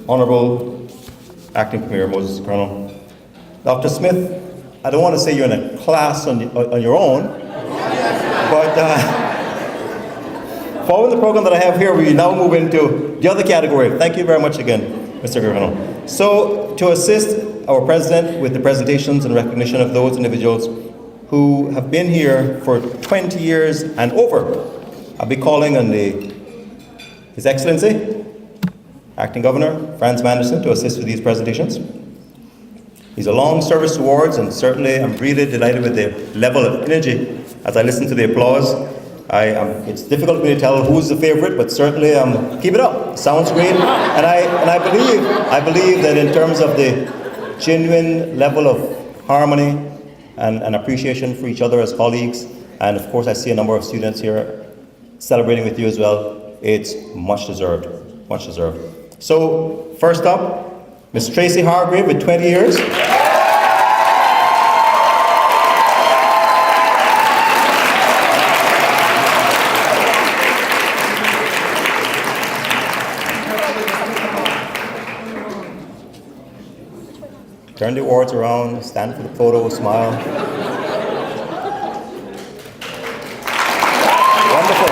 Honorable Acting Premier Moses Colonel. Dr. Smith, I don't want to say you're in a class on your own, but following the program that I have here, we now move into the other category. Thank you very much again, Mr. Colonel. So, to assist our President with the presentations and recognition of those individuals who have been here for 20 years and over, I'll be calling on His Excellency, Acting Governor Franz Manderson, to assist with these presentations. These are long service awards, and certainly I'm really delighted with the level of energy as I listen to the applause. It's difficult for me to tell who's the favorite, but certainly keep it up. Sounds great, and I believe that in terms of the genuine level of harmony and appreciation for each other as colleagues, and of course I see a number of students here celebrating with you as well. It's much deserved, much deserved. So first up, Ms. Tracy Hargrave with 20 years. Turn the awards around, stand for the photo, smile. Wonderful.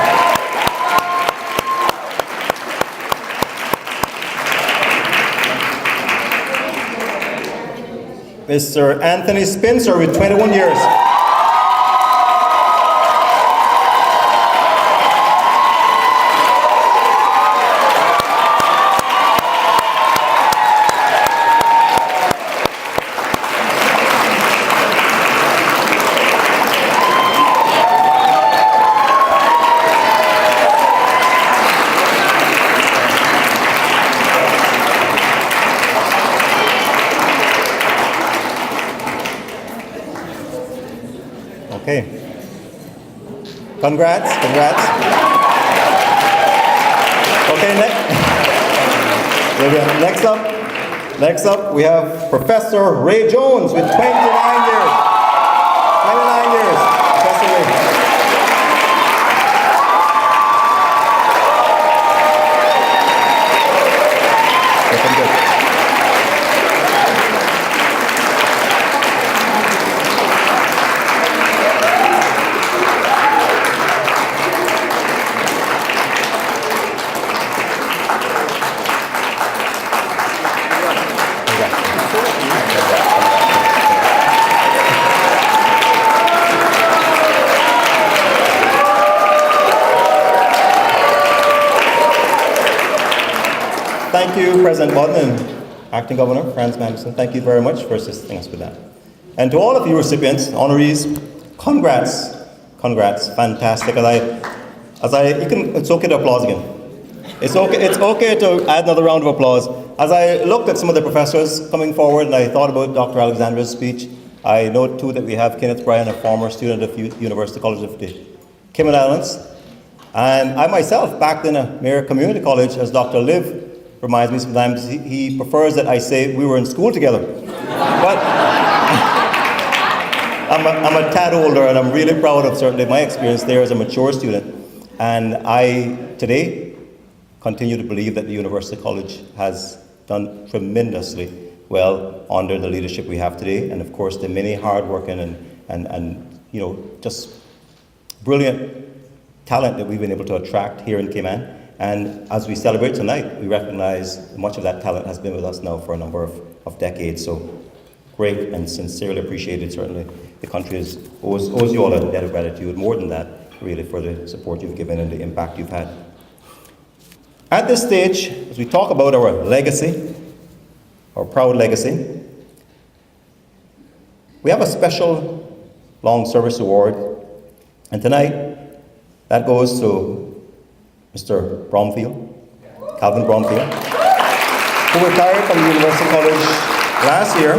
Mr. Anthony Spencer with 21 years. Okay. Congrats. Okay, next up, we have Professor Ray Jones with 29 years. 29 years, Professor Ray. Looking good. Thank you, President Bodden and Acting Governor Franz Manderson. Thank you very much for assisting us with that. And to all of you recipients, honorees, congrats, fantastic. It's okay to applause again. It's okay to add another round of applause. As I looked at some of the professors coming forward and I thought about Dr. Alexandra's speech, I note too that we have Kenneth Bryan, a former student of University College of the Cayman Islands. And I myself, back in a Mayor Community College, as Dr. Liv reminds me sometimes, he prefers that I say we were in school together. But I'm a tad older, and I'm really proud of certainly my experience there as a mature student. And I, today, continue to believe that the University College has done tremendously well under the leadership we have today, and of course the many hard-working and just brilliant talent that we've been able to attract here in Cayman. And as we celebrate tonight, we recognize much of that talent has been with us now for a number of decades. So great and sincerely appreciated. Certainly, the country owes you all a debt of gratitude. More than that, really, for the support you've given and the impact you've had. At this stage, as we talk about our legacy, our proud legacy, we have a special long service award, and tonight that goes to Mr. Bromfield, Calvin Bromfield, who retired from the University College last year,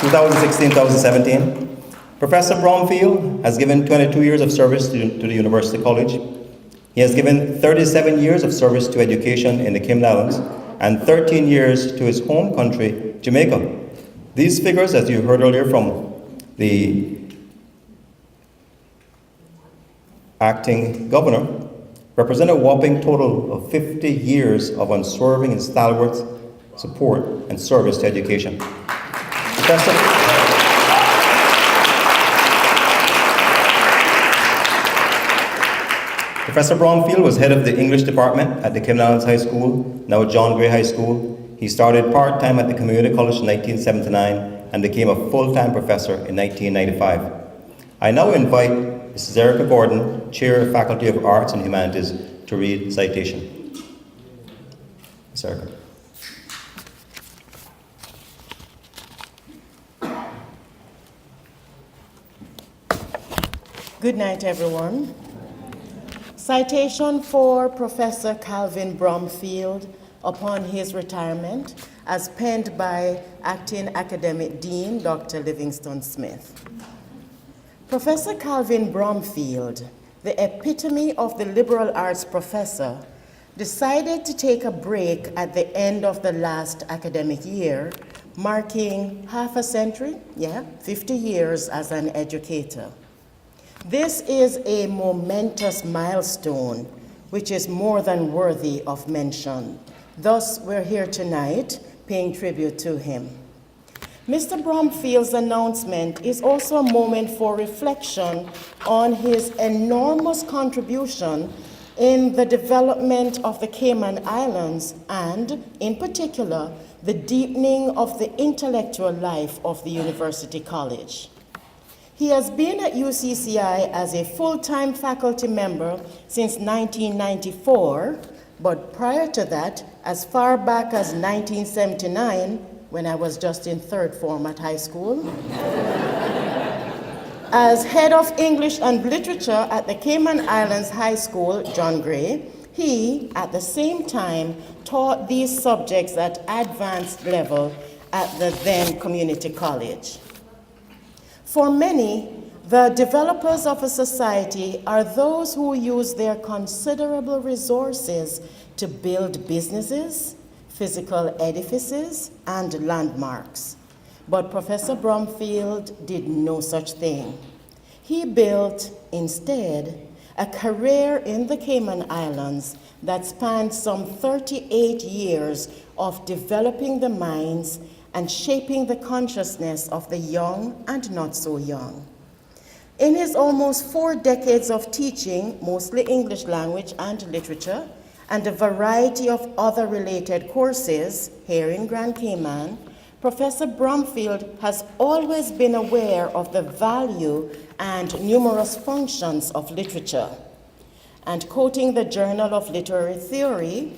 2016-2017. Professor Bromfield has given 22 years of service to the University College. He has given 37 years of service to education in the Cayman Islands and 13 years to his home country, Jamaica. These figures, as you heard earlier from the acting governor, represent a whopping total of 50 years of unswerving and stalwart support and service to education. Professor Bromfield was head of the English department at the Cayman Islands High School, now John Gray High School. He started part-time at the Community College in 1979 and became a full-time professor in 1995. I now invite Mrs. Erica Gordon, Chair of Faculty of Arts and Humanities, to read the citation. Ms. Erica. Good night, everyone. Citation for Professor Calvin Bromfield upon his retirement, as penned by Acting Academic Dean Dr. Livingston Smith. Professor Calvin Bromfield, the epitome of the liberal arts professor, decided to take a break at the end of the last academic year, marking half a century, 50 years as an educator. This is a momentous milestone, which is more than worthy of mention. Thus, we're here tonight paying tribute to him. Mr. Bromfield's announcement is also a moment for reflection on his enormous contribution in the development of the Cayman Islands and, in particular, the deepening of the intellectual life of the University College. He has been at UCCI as a full-time faculty member since 1994, but prior to that, as far back as 1979, when I was just in third form at high school, as head of English and Literature at the Cayman Islands High School, John Gray, he, at the same time, taught these subjects at advanced level at the then community college. For many, the developers of a society are those who use their considerable resources to build businesses, physical edifices, and landmarks. But Professor Bromfield did no such thing. He built, instead, a career in the Cayman Islands that spanned some 38 years of developing the minds and shaping the consciousness of the young and not so young. In his almost 4 decades of teaching, mostly English language and literature, and a variety of other related courses here in Grand Cayman, Professor Bromfield has always been aware of the value and numerous functions of literature. And quoting the Journal of Literary Theory,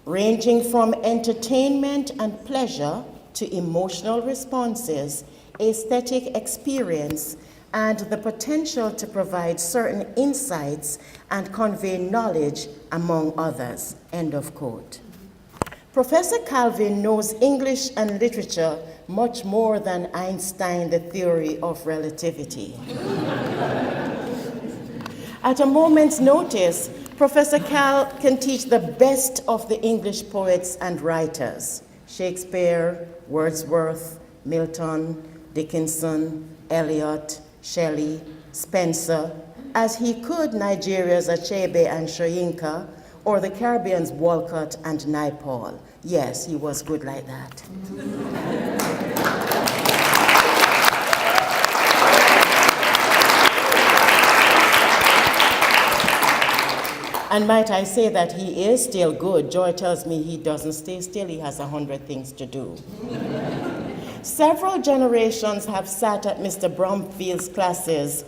ranging from entertainment and pleasure to emotional responses, aesthetic experience, and the potential to provide certain insights and convey knowledge, among others, end of quote. Professor Calvin knows English and literature much more than Einstein, the theory of relativity. At a moment's notice, Professor Cal can teach the best of the English poets and writers: Shakespeare, Wordsworth, Milton, Dickinson, Eliot, Shelley, Spencer, as he could Nigeria's Achebe and Soyinka, or the Caribbean's Walcott and Naipaul. Yes, he was good like that. And might I say that he is still good. Joy tells me he doesn't stay still, he has 100 things to do. Several generations have sat at Mr. Bromfield's classes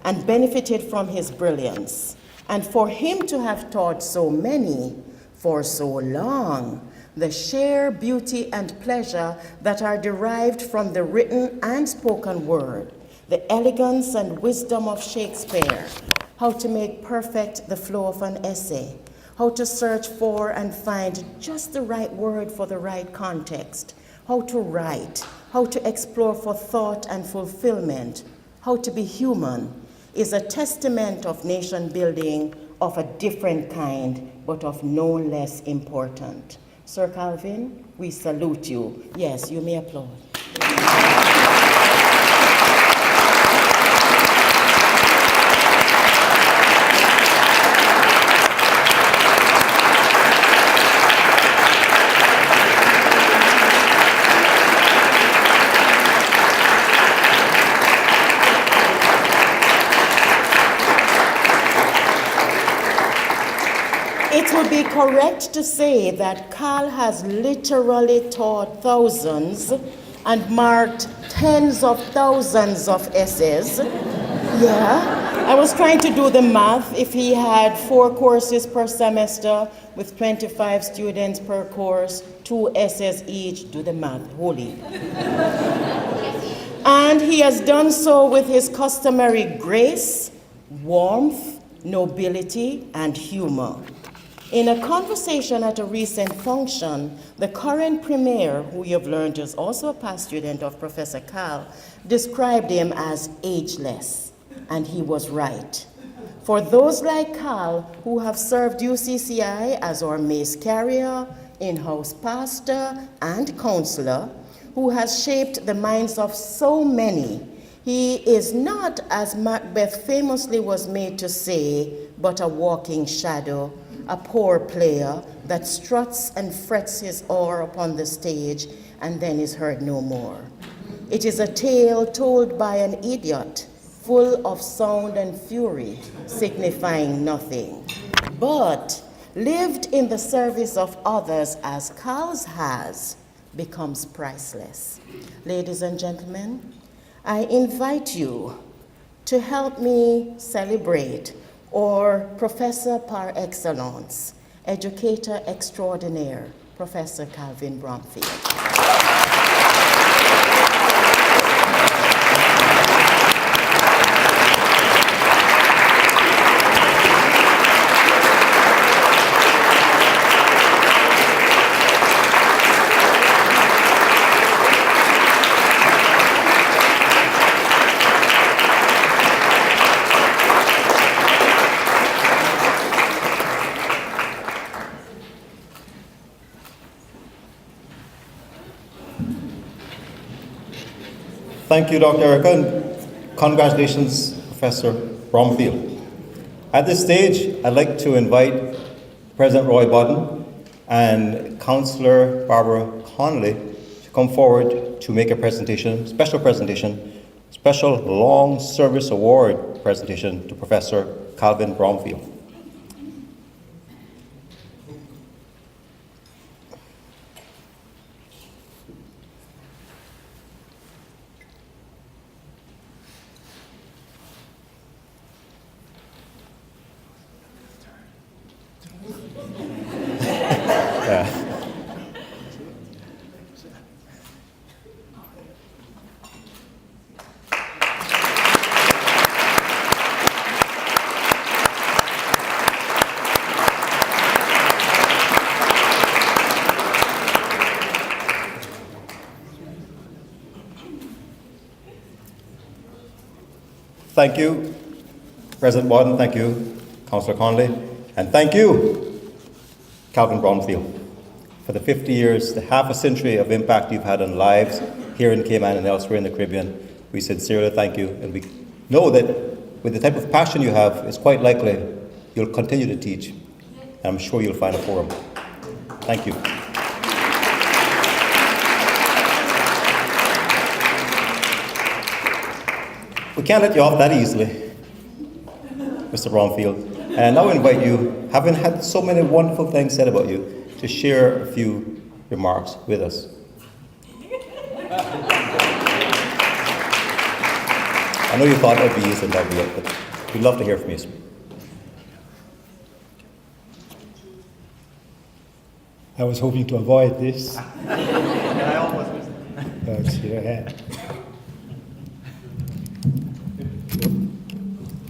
and benefited from his brilliance. And for him to have taught so many for so long, the sheer beauty and pleasure that are derived from the written and spoken word, the elegance and wisdom of Shakespeare, how to make perfect the flow of an essay, how to search for and find just the right word for the right context, how to write, how to explore for thought and fulfillment, how to be human, is a testament of nation building of a different kind, but of no less important. Sir Calvin, we salute you. Yes, you may applaud. It would be correct to say that Carl has literally taught thousands and marked tens of thousands of essays. Yeah, I was trying to do the math. If he had 4 courses per semester with 25 students per course, 2 essays each, do the math, holy. And he has done so with his customary grace, warmth, nobility, and humor. In a conversation at a recent function, the current premier, who you've learned is also a past student of Professor Carl, described him as ageless, and he was right. For those like Carl who have served UCCI as our mace carrier, in-house pastor, and counselor, who has shaped the minds of so many, he is not, as Macbeth famously was made to say, but a walking shadow, a poor player that struts and frets his oar upon the stage and then is heard no more. It is a tale told by an idiot, full of sound and fury, signifying nothing, but lived in the service of others as Carl's has, becomes priceless. Ladies and gentlemen, I invite you to help me celebrate or Professor par excellence, educator extraordinaire, Professor Calvin Bromfield. Thank you, Dr. Erica, and congratulations, Professor Bromfield. At this stage, I'd like to invite President Roy Bodden and Councillor Barbara Conley to come forward to make a presentation, special long service award presentation to Professor Calvin Bromfield. Thank you, President Bodden, thank you, Councillor Conley, and thank you, Calvin Bromfield, for the 50 years, the half a century of impact you've had on lives here in Cayman and elsewhere in the Caribbean. We sincerely thank you, and we know that with the type of passion you have, it's quite likely you'll continue to teach, and I'm sure you'll find a forum. Thank you. We can't let you off that easily, Mr. Bromfield. And I now invite you, having had so many wonderful things said about you, to share a few remarks with us. I know you thought that would be used and that would be it, but we'd love to hear from you, sir. I was hoping to avoid this, I almost was. but here I am.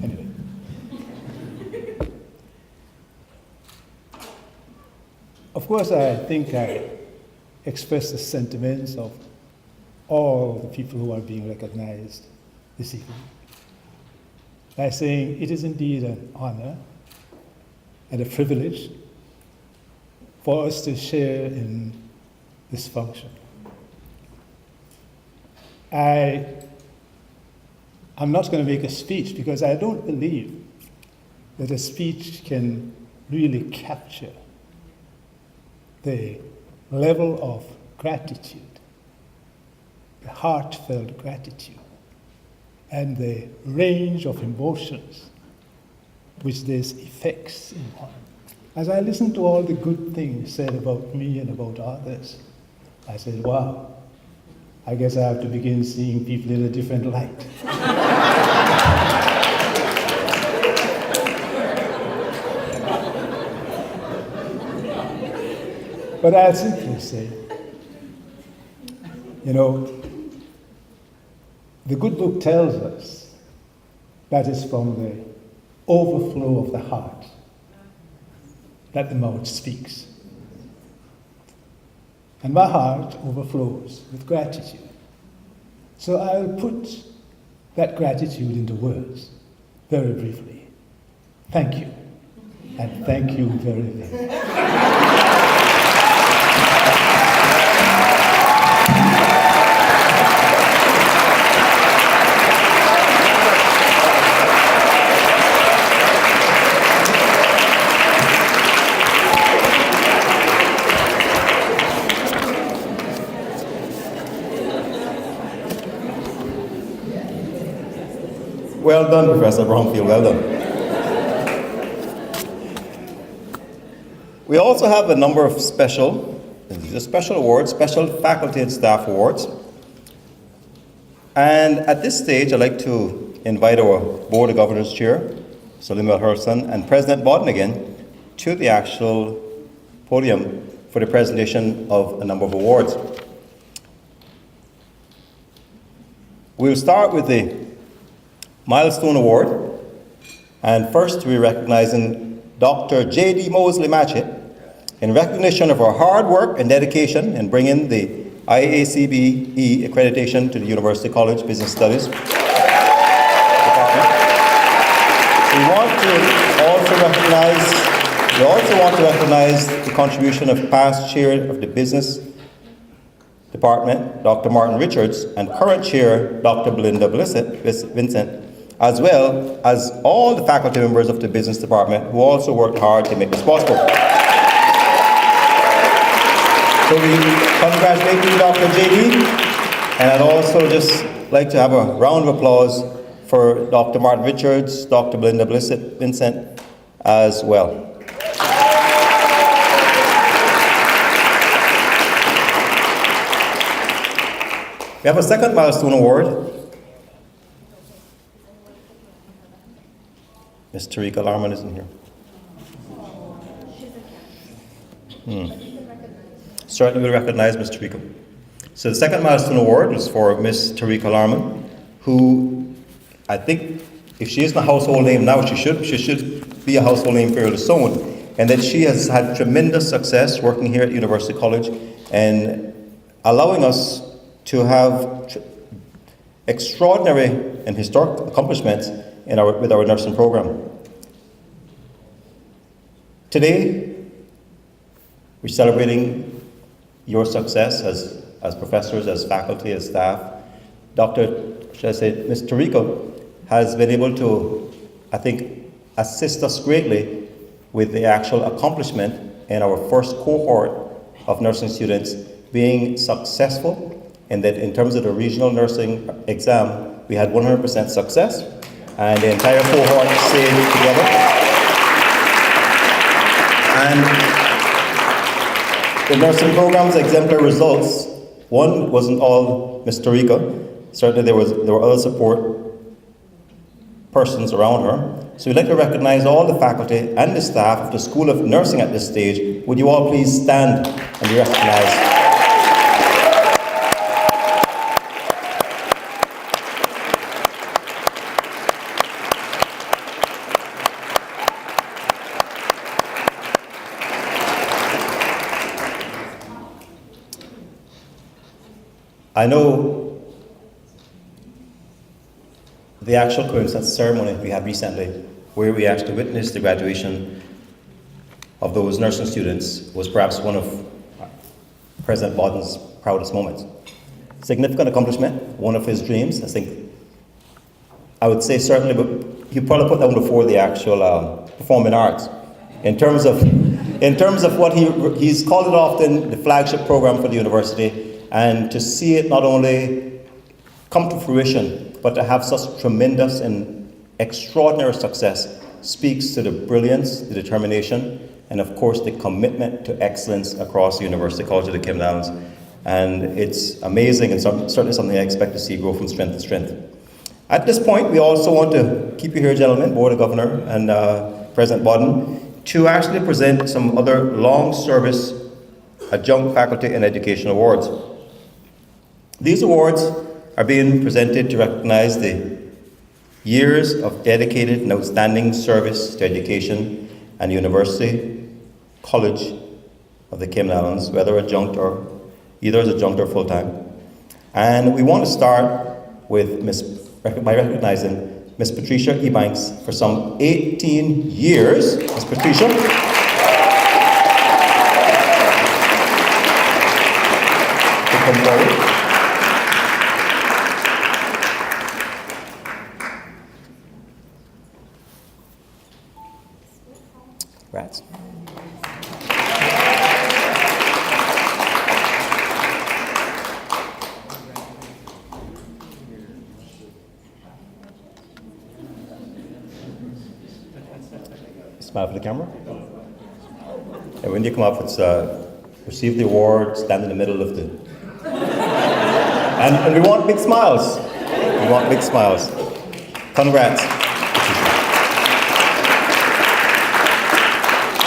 Anyway. Of course, I think I express the sentiments of all the people who are being recognized this evening by saying it is indeed an honor and a privilege for us to share in this function. I'm not going to make a speech because I don't believe that a speech can really capture the level of gratitude, the heartfelt gratitude, and the range of emotions which this effects in one. As I listened to all the good things said about me and about others, I said, wow, I guess I have to begin seeing people in a different light. But I'll simply say, you know, the good book tells us that it's from the overflow of the heart that the mouth speaks. And my heart overflows with gratitude. So I'll put that gratitude into words very briefly. Thank you. And thank you very, very much. Well done, Professor Bromfield, well done. We also have a number of special awards, special faculty and staff awards. And at this stage, I'd like to invite our Board of Governors Chair, Salim Al-Harsan, and President Bodnigan to the actual podium for the presentation of a number of awards. We'll start with the Milestone Award, and first we're recognizing Dr. J.D. Mosley Matchett in recognition of her hard work and dedication in bringing the IACBE accreditation to the University College Business Studies Department. We also want to recognize the contribution of past chair of the Business Department, Dr. Martin Richards, and current chair, Dr. Belinda Vincent, as well as all the faculty members of the Business Department who also worked hard to make this possible. So we congratulate you, Dr. J.D., and I'd also just like to have a round of applause for Dr. Martin Richards, Dr. Belinda Vincent as well. We have a second milestone award. Ms. Tarika Larman isn't here. Certainly we'll recognize Ms. Tarika. So the second milestone award was for Ms. Tarika Larman, who I think if she isn't a household name now, she should be a household name fairly soon. And that she has had tremendous success working here at University College and allowing us to have extraordinary and historic accomplishments with our nursing program. Today, we're celebrating your success as professors, as faculty, as staff. Ms. Tarika has been able to, I think, assist us greatly with the actual accomplishment in our first cohort of nursing students being successful, and that in terms of the regional nursing exam, we had 100% success, and the entire cohort stayed together. And the nursing program's exemplary results, one wasn't all Ms. Tarika. Certainly there were other support persons around her. So we'd like to recognize all the faculty and the staff of the School of Nursing at this stage. Would you all please stand and be recognized? I know the actual coincidence ceremony we had recently, where we actually witnessed the graduation of those nursing students, was perhaps one of President Biden's proudest moments. Significant accomplishment, one of his dreams. I would say certainly, but he probably put that one before the actual performing arts. In terms of what he's called it often the flagship program for the university. And to see it not only come to fruition, but to have such tremendous and extraordinary success speaks to the brilliance, the determination, and of course the commitment to excellence across the University College of the Cayman Islands. And it's amazing and certainly something I expect to see grow from strength to strength. At this point, we also want to keep you here, gentlemen, Board of Governor and President Bodden, to actually present some other long service adjunct faculty and education awards. These awards are being presented to recognize the years of dedicated and outstanding service to education and University College of the Cayman Islands, whether adjunct or either as adjunct or full-time. And we want to start with by recognizing Ms. Patricia Ebanks for some 18 years. Ms. Patricia. Come forward. Rats. Smile for the camera. And when you come up, it's receive the award, stand in the middle of the... and we want big smiles. We want big smiles. Congrats.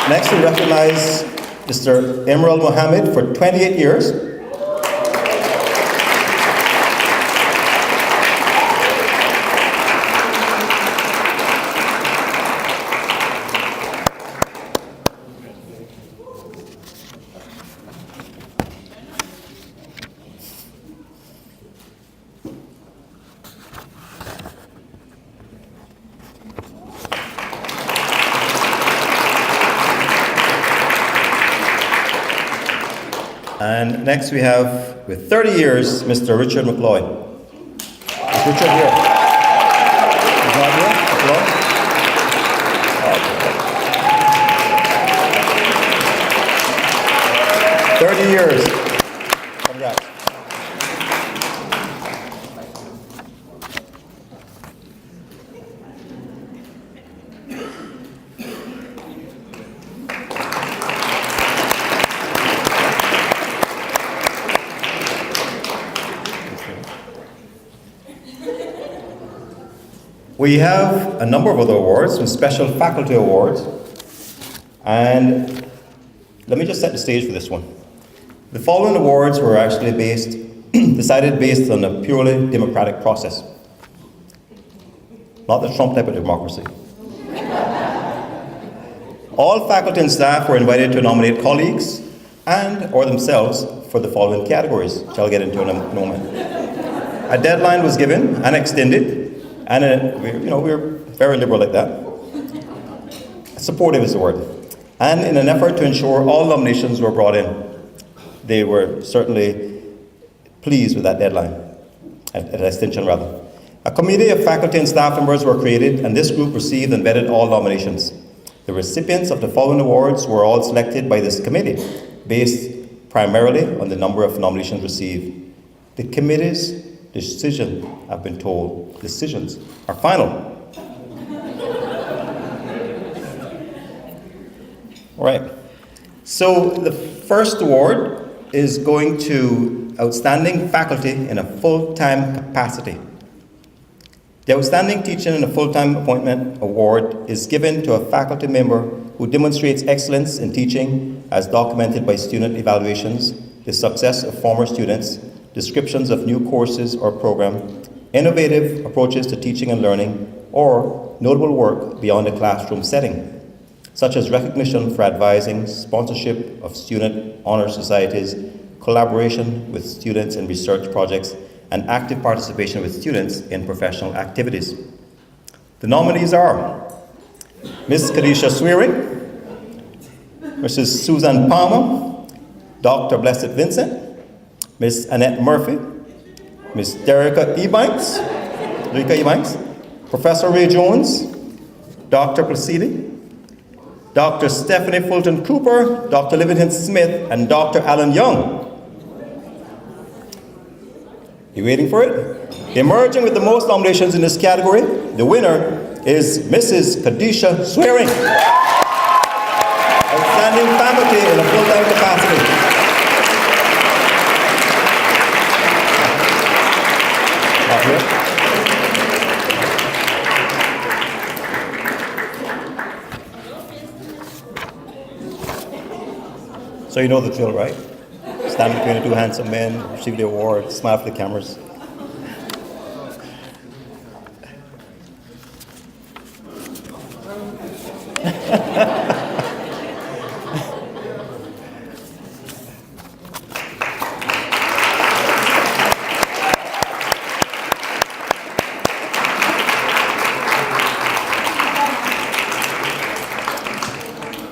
Next, we recognize Mr. Emerald Mohammed for 28 years. And next we have, with 30 years, Mr. Richard McLeod. Is Richard here? He's not here? McLeod? Okay. 30 years. Congrats. We have a number of other awards, some special faculty awards, and let me just set the stage for this one. The following awards were actually decided based on a purely democratic process, not the Trump type of democracy. All faculty and staff were invited to nominate colleagues and or themselves for the following categories, which I'll get into in a moment. A deadline was given and extended. And we're very liberal like that. Supportive is the word. And in an effort to ensure all nominations were brought in, they were certainly pleased with that deadline, an extension rather. A committee of faculty and staff members were created, and this group received and vetted all nominations. The recipients of the following awards were all selected by this committee, based primarily on the number of nominations received. The committee's decision, I've been told, decisions are final. All right. So the first award is going to outstanding faculty in a full-time capacity. The Outstanding Teaching in a Full-Time Appointment Award is given to a faculty member who demonstrates excellence in teaching as documented by student evaluations, the success of former students, descriptions of new courses or program, innovative approaches to teaching and learning, or notable work beyond the classroom setting, such as recognition for advising, sponsorship of student honor societies, collaboration with students in research projects, and active participation with students in professional activities. The nominees are Ms. Kadisha Swearing, Mrs. Susan Palmer, Dr. Blessed Vincent, Ms. Annette Murphy, Ms. Derica Ebanks, Professor Ray Jones, Dr. Placidi, Dr. Stephanie Fulton Cooper, Dr. Livingston Smith, and Dr. Alan Young. You waiting for it? Emerging with the most nominations in this category, the winner is Mrs. Kadisha Swearing. Outstanding faculty in a full-time capacity. Up here. So you know the drill, right? Stand between the two handsome men, receive the award, smile for the cameras.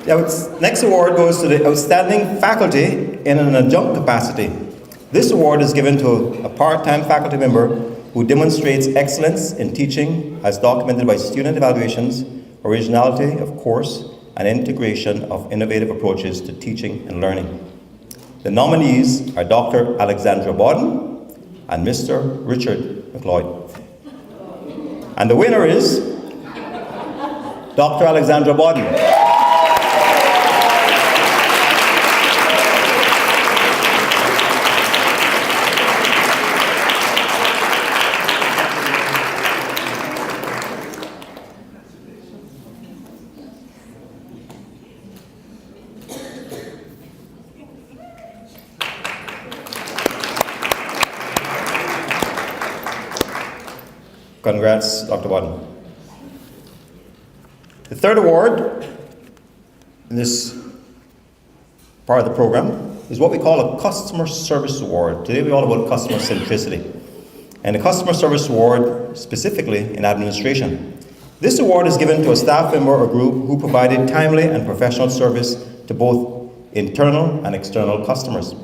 The next award goes to the Outstanding Faculty in an Adjunct Capacity. This award is given to a part-time faculty member who demonstrates excellence in teaching as documented by student evaluations, originality of course, and integration of innovative approaches to teaching and learning. The nominees are Dr. Alexandra Bodden and Mr. Richard McLeod. And the winner is Dr. Alexandra Bodden. Congrats, Dr. Bodden. The third award in this part of the program is what we call a Customer Service Award. Today we're all about customer centricity. And the Customer Service Award specifically in administration. This award is given to a staff member or group who provided timely and professional service to both internal and external customers,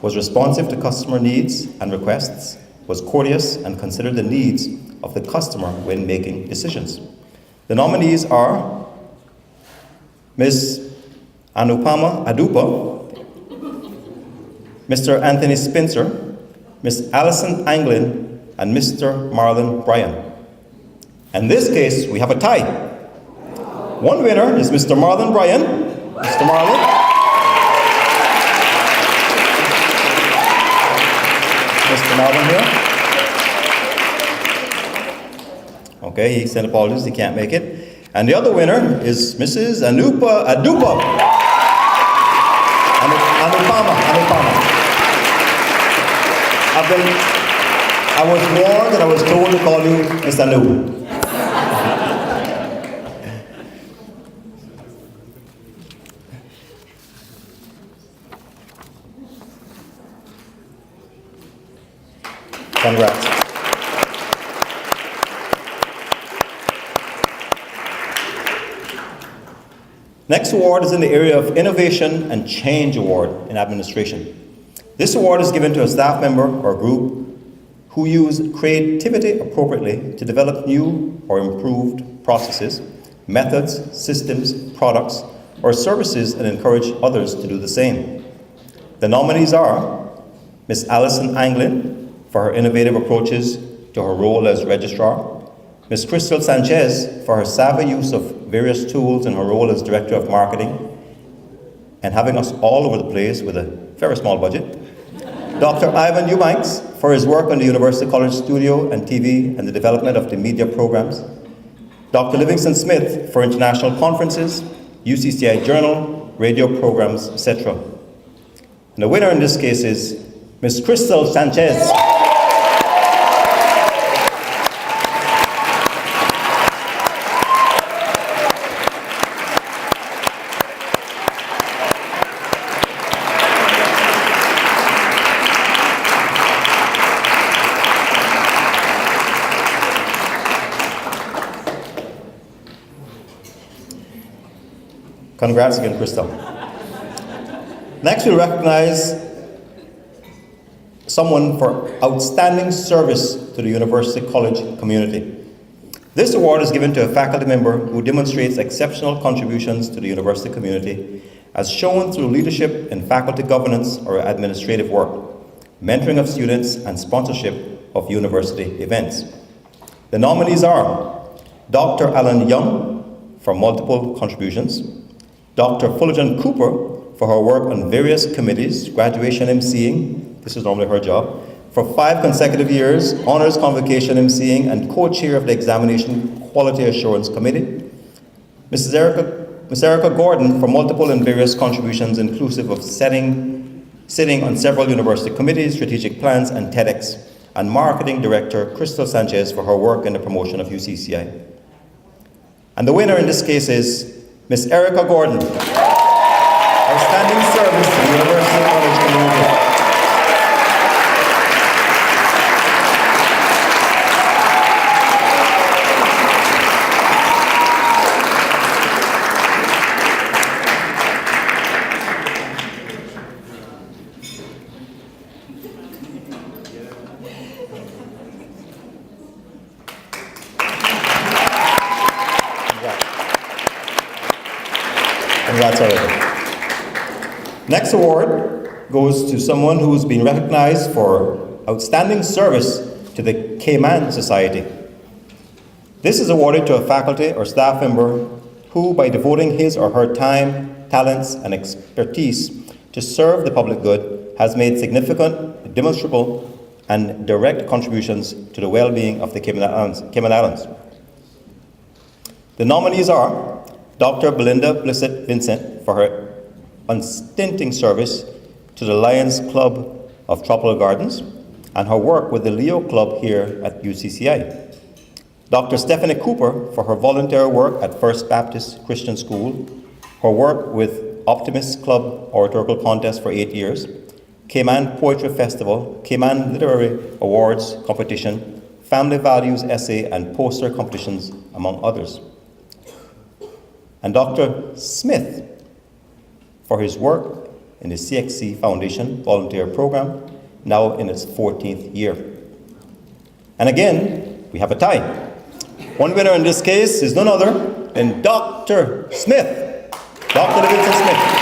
was responsive to customer needs and requests, was courteous and considered the needs of the customer when making decisions. The nominees are Ms. Anupama Adupa, Mr. Anthony Spencer, Ms. Alison Anglin, and Mr. Marlon Bryan. In this case, we have a tie. One winner is Mr. Marlon Bryan. Mr. Marlon. Mr. Marlon here. Okay, he sent apologies, he can't make it. And the other winner is Mrs. Anupa Adupa. Anupama. I was warned and I was told to call you Miss Anu. Congrats. Next award is in the area of Innovation and Change Award in administration. This award is given to a staff member or group who use creativity appropriately to develop new or improved processes, methods, systems, products, or services and encourage others to do the same. The nominees are Ms. Alison Anglin for her innovative approaches to her role as registrar, Ms. Crystal Sanchez for her savvy use of various tools in her role as Director of Marketing and having us all over the place with a very small budget, Dr. Ivan Eubanks for his work on the University College Studio and TV and the development of the media programs. Dr. Livingston Smith for international conferences, UCCI Journal, radio programs, etc. And the winner in this case is Ms. Crystal Sanchez. Congrats again, Crystal. Next, we'll recognize someone for outstanding service to the University College community. This award is given to a faculty member who demonstrates exceptional contributions to the university community, as shown through leadership in faculty governance or administrative work, mentoring of students, and sponsorship of university events. The nominees are Dr. Alan Young for multiple contributions, Dr. Fullerton Cooper for her work on various committees, graduation MCing, this is normally her job, for 5 consecutive years, honors convocation MCing, and co-chair of the Examination Quality Assurance Committee. Ms. Erica Gordon for multiple and various contributions, inclusive of sitting on several university committees, strategic plans, and TEDx, and Marketing Director Crystal Sanchez for her work in the promotion of UCCI. And the winner in this case is Ms. Erica Gordon, outstanding service to the University College community. Congrats, Erica. Next award goes to someone who's been recognized for outstanding service to the Cayman Society. This is awarded to a faculty or staff member who, by devoting his or her time, talents, and expertise to serve the public good, has made significant, demonstrable, and direct contributions to the well-being of the Cayman Islands. The nominees are Dr. Belinda Blissett Vincent for her unstinting service to the Lions Club of Tropical Gardens and her work with the Leo Club here at UCCI. Dr. Stephanie Cooper for her volunteer work at First Baptist Christian School, her work with Optimist Club Oratorical Contest for 8 years, Cayman Poetry Festival, Cayman Literary Awards Competition, Family Values Essay and Poster Competitions, among others. And Dr. Smith for his work in the CXC Foundation Volunteer Program, now in its 14th year. And again, we have a tie. One winner in this case is none other than Dr. Smith, Dr. Livingston Smith.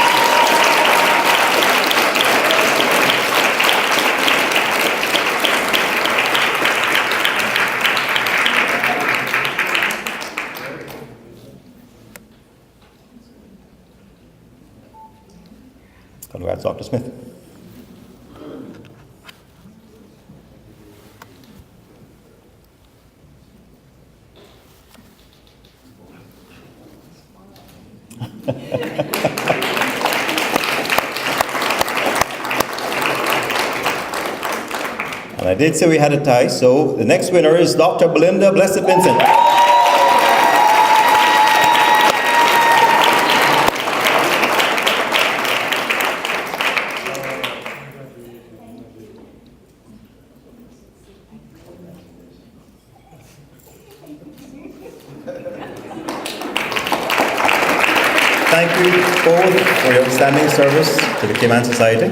Congrats, Dr. Smith. And I did say we had a tie, so the next winner is Dr. Belinda Blessed Vincent. Thank you both for your outstanding service to the Cayman Society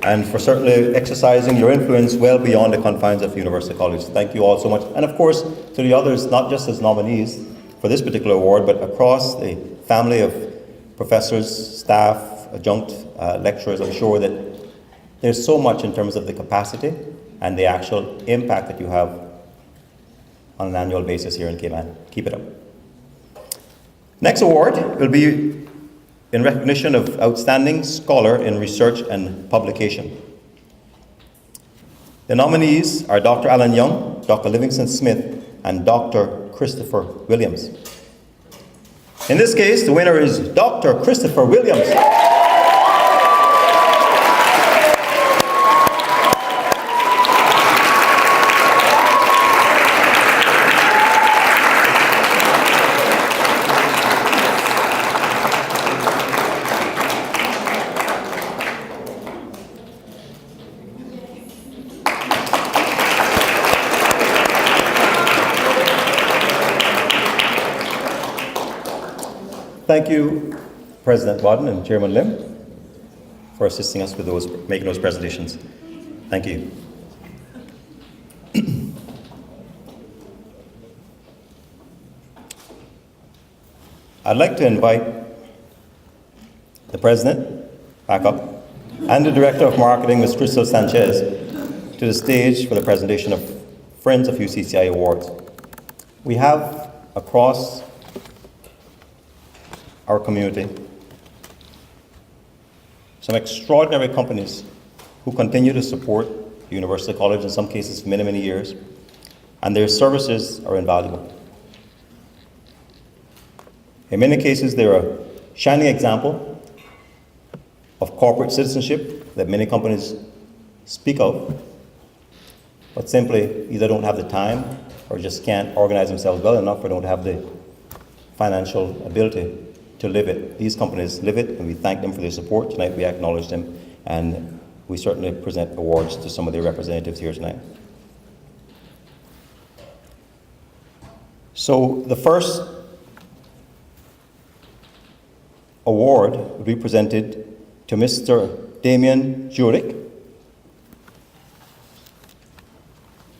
and for certainly exercising your influence well beyond the confines of University College. Thank you all so much. And of course, to the others, not just as nominees for this particular award, but across the family of professors, staff, adjunct lecturers. I'm sure that there's so much in terms of the capacity and the actual impact that you have on an annual basis here in Cayman. Keep it up. Next award will be in recognition of Outstanding Scholar in Research and Publication. The nominees are Dr. Alan Young, Dr. Livingston Smith, and Dr. Christopher Williams. In this case, the winner is Dr. Christopher Williams. Thank you, President Wadden and Chairman Lim, for assisting us with making those presentations. Thank you. I'd like to invite the President back up and the Director of Marketing, Ms. Crystal Sanchez, to the stage for the presentation of Friends of UCCI Awards. We have across our community some extraordinary companies who continue to support University College, in some cases for many, many years, and their services are invaluable. In many cases, they're a shining example of corporate citizenship that many companies speak of, but simply either don't have the time or just can't organize themselves well enough or don't have the financial ability to live it. These companies live it, and we thank them for their support. Tonight we acknowledge them, and we certainly present awards to some of their representatives here tonight. So the first award will be presented to Mr. Damien Jurek.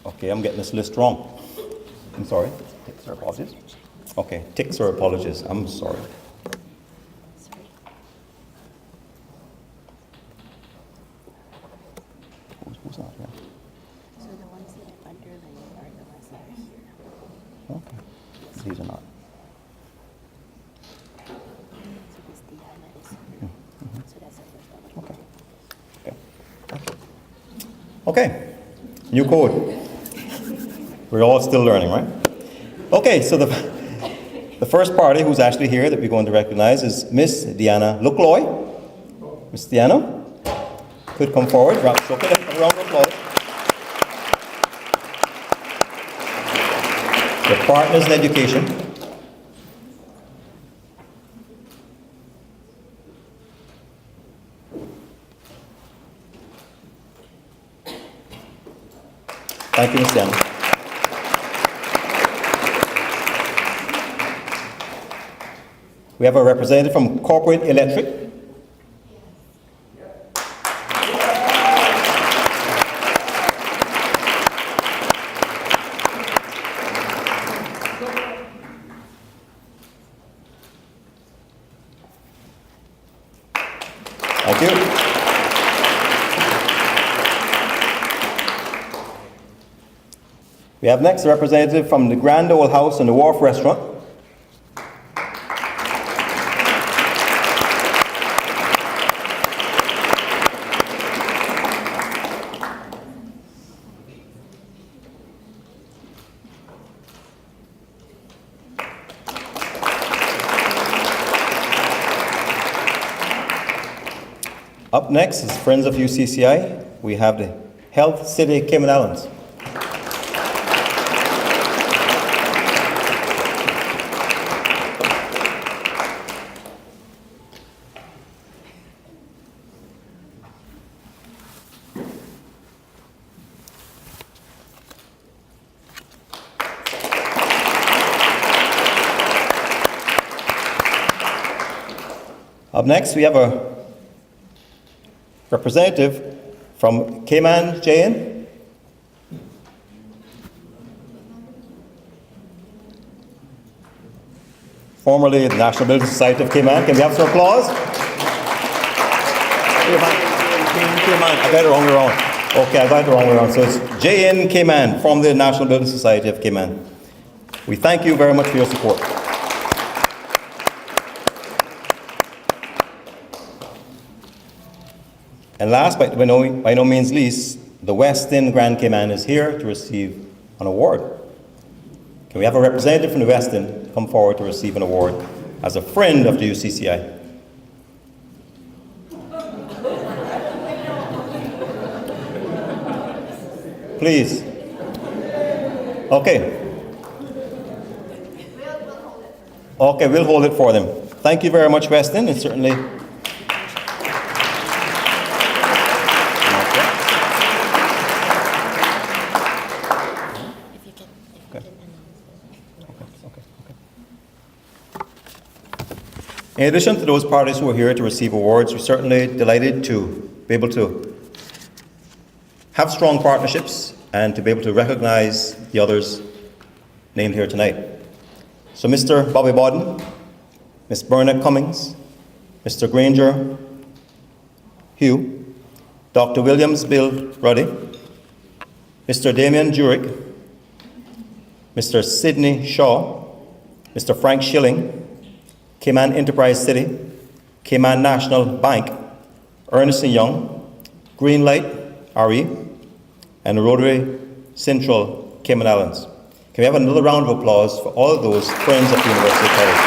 Okay, I'm getting this list wrong. I'm sorry. Ticks or apologies. Okay, ticks or apologies. I'm sorry. Who's not here? So the ones that are underlined are the ones that are here. Okay. These are not. So this Diana is here. So that's the first one. Okay. Okay. New code. We're all still learning, right? Okay, so the first party who's actually here that we're going to recognize is Miss Diana Lucloy. Miss Diana could come forward. Round of applause. The Partners in Education. Thank you, Ms. Diana. We have a representative from Corporate Electric. Thank you. We have next a representative from the Grand Ole House and the Wharf Restaurant. Up next is Friends of UCCI. We have the Health City Cayman Islands. Up next, we have a representative from Cayman Jayan. Formerly the National Building Society of Cayman. Can we have some applause? Cayman. I got it wrong around. Okay, I got it wrong around. So it's Jayan Cayman from the National Building Society of Cayman. We thank you very much for your support. And last but by no means least the Westin Grand Cayman is here to receive an award. Can we have a representative from the Westin come forward to receive an award as a friend of the UCCI? Please. Okay. Okay, we'll hold it for them. Thank you very much, Westin, and certainly. In addition to those parties who are here to receive awards, we're certainly delighted to be able to have strong partnerships and to be able to recognize the others named here tonight. So Mr. Bobby Bodden, Ms. Bernard Cummings, Mr. Granger Hugh, Dr. Williams Bill Ruddy, Mr. Damian Jurek, Mr. Sidney Shaw, Mr. Frank Schilling, Cayman Enterprise City, Cayman National Bank, Ernest & Young, Greenlight, RE, and Rotary Central Cayman Islands. Can we have another round of applause for all of those friends at the University College?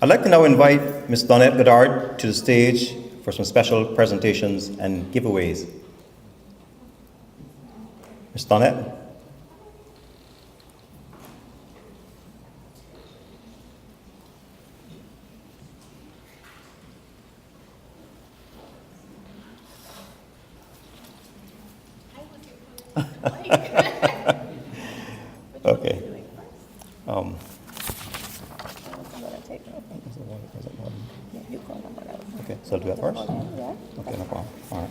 I'd like to now invite Ms. Donette Bedard to the stage for some special presentations and giveaways. Ms. Donette. Okay. Okay, so I'll do that first? Okay, no problem. All right.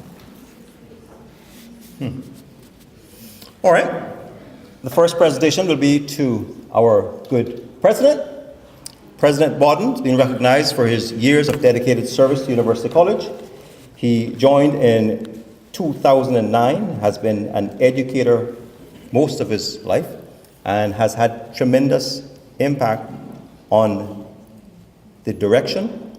All right. The first presentation will be to our good president. President Bodden is being recognized for his years of dedicated service to University College. He joined in 2009, has been an educator most of his life, and has had tremendous impact on the direction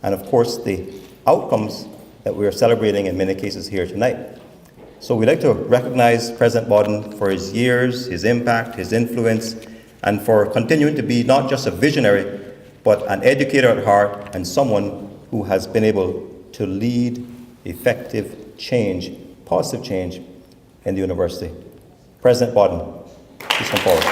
and, of course, the outcomes that we are celebrating in many cases here tonight. So we'd like to recognize President Bodden for his years, his impact, his influence, and for continuing to be not just a visionary, but an educator at heart and someone who has been able to lead effective change, positive change in the university. President Bodden, please come forward.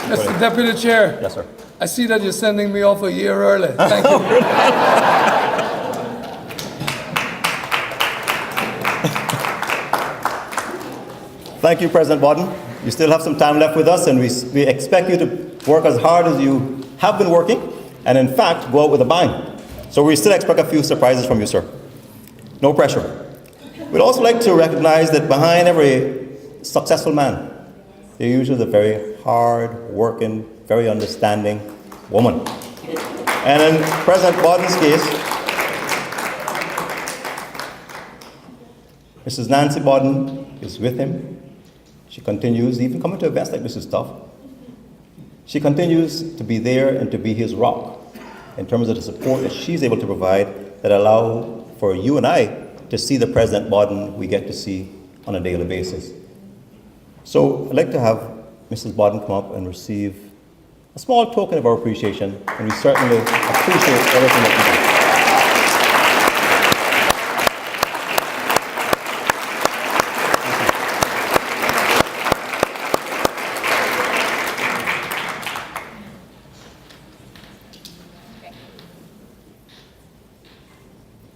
Mr. Deputy Chair. Yes, sir. I see that you're sending me off a year early. Thank you. Thank you, President Bodden. You still have some time left with us, and we expect you to work as hard as you have been working, and in fact, go out with a bang. So we still expect a few surprises from you, sir. No pressure. We'd also like to recognize that behind every successful man, there usually is a very hard-working, very understanding woman. And in President Bodden's case, Mrs. Nancy Bodden is with him. She continues, even coming to events like Mrs. Tuff, she continues to be there and to be his rock in terms of the support that she's able to provide that allow for you and I to see the President Bodden we get to see on a daily basis. So I'd like to have Mrs. Bodden come up and receive a small token of our appreciation, and we certainly appreciate everything that you do.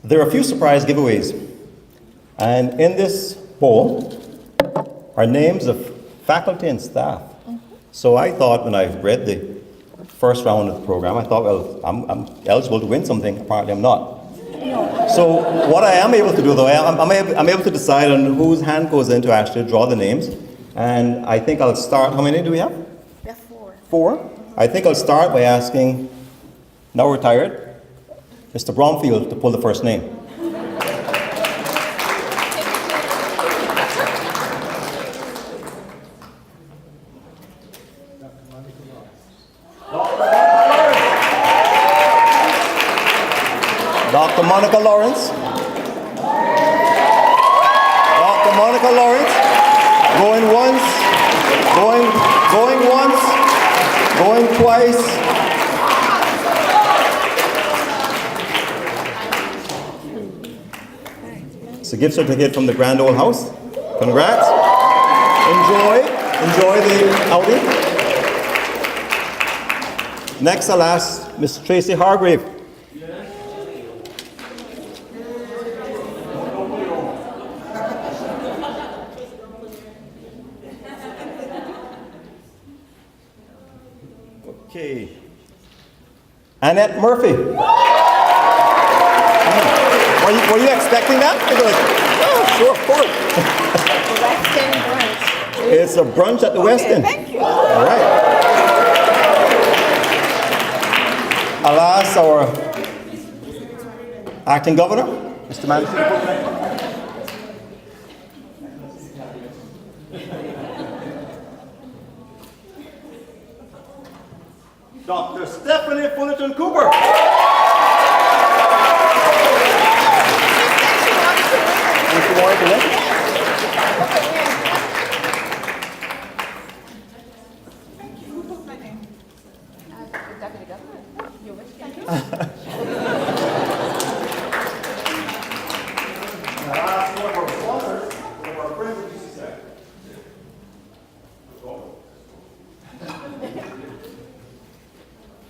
There are a few surprise giveaways, and in this bowl are names of faculty and staff. So I thought when I read the first round of the program, I thought, well, I'm eligible to win something. Apparently I'm not. So what I am able to do, though, I'm able to decide on whose hand goes in to actually draw the names. And I think I'll start, how many do we have? We have 4. 4. I think I'll start by asking, now retired, Mr. Bromfield to pull the first name. Dr. Monica Lawrence. Dr. Monica Lawrence. Going once. Going once. Going twice. It's a gift certificate from the Grand Old House. Congrats. Enjoy the outing. Next, I'll ask Miss Tracy Hargrave. Okay. Annette Murphy. Were you expecting that? You were like, oh, sure, of course. West End brunch. It's a brunch at the West End. Thank you. All right. I'll ask our acting governor, Mr. Manson. Dr. Stephanie Fullerton Cooper. If you want to do it.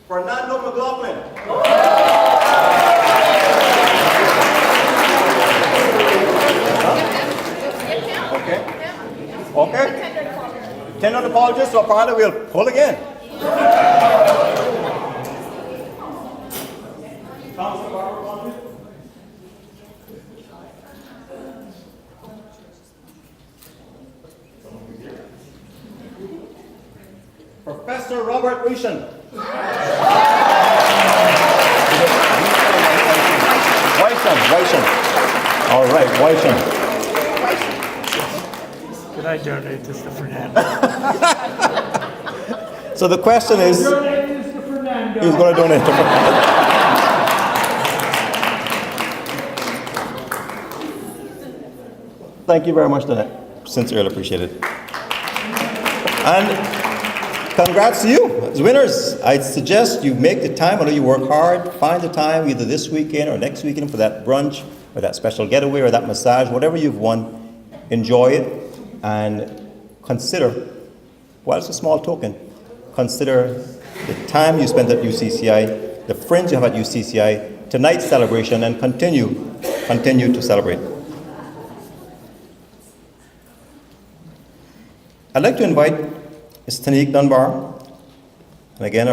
Fernando McLaughlin. Okay. Tender apologies, so apparently we'll pull again. Professor Robert Wishen. Wishen. All right, Wishen. Could I donate to Mr. Fernando? So the question is, who's going to donate to Fernando? Thank you very much, Danette. Sincerely appreciate it. And congrats to you as winners. I suggest you make the time. I know you work hard. Find the time either this weekend or next weekend for that brunch or that special getaway or that massage. Whatever you've won, enjoy it and consider, while it's a small token, consider the time you spent at UCCI, the friends you have at UCCI, tonight's celebration, and continue to celebrate. I'd like to invite Ms. Tanique Dunbar, and again,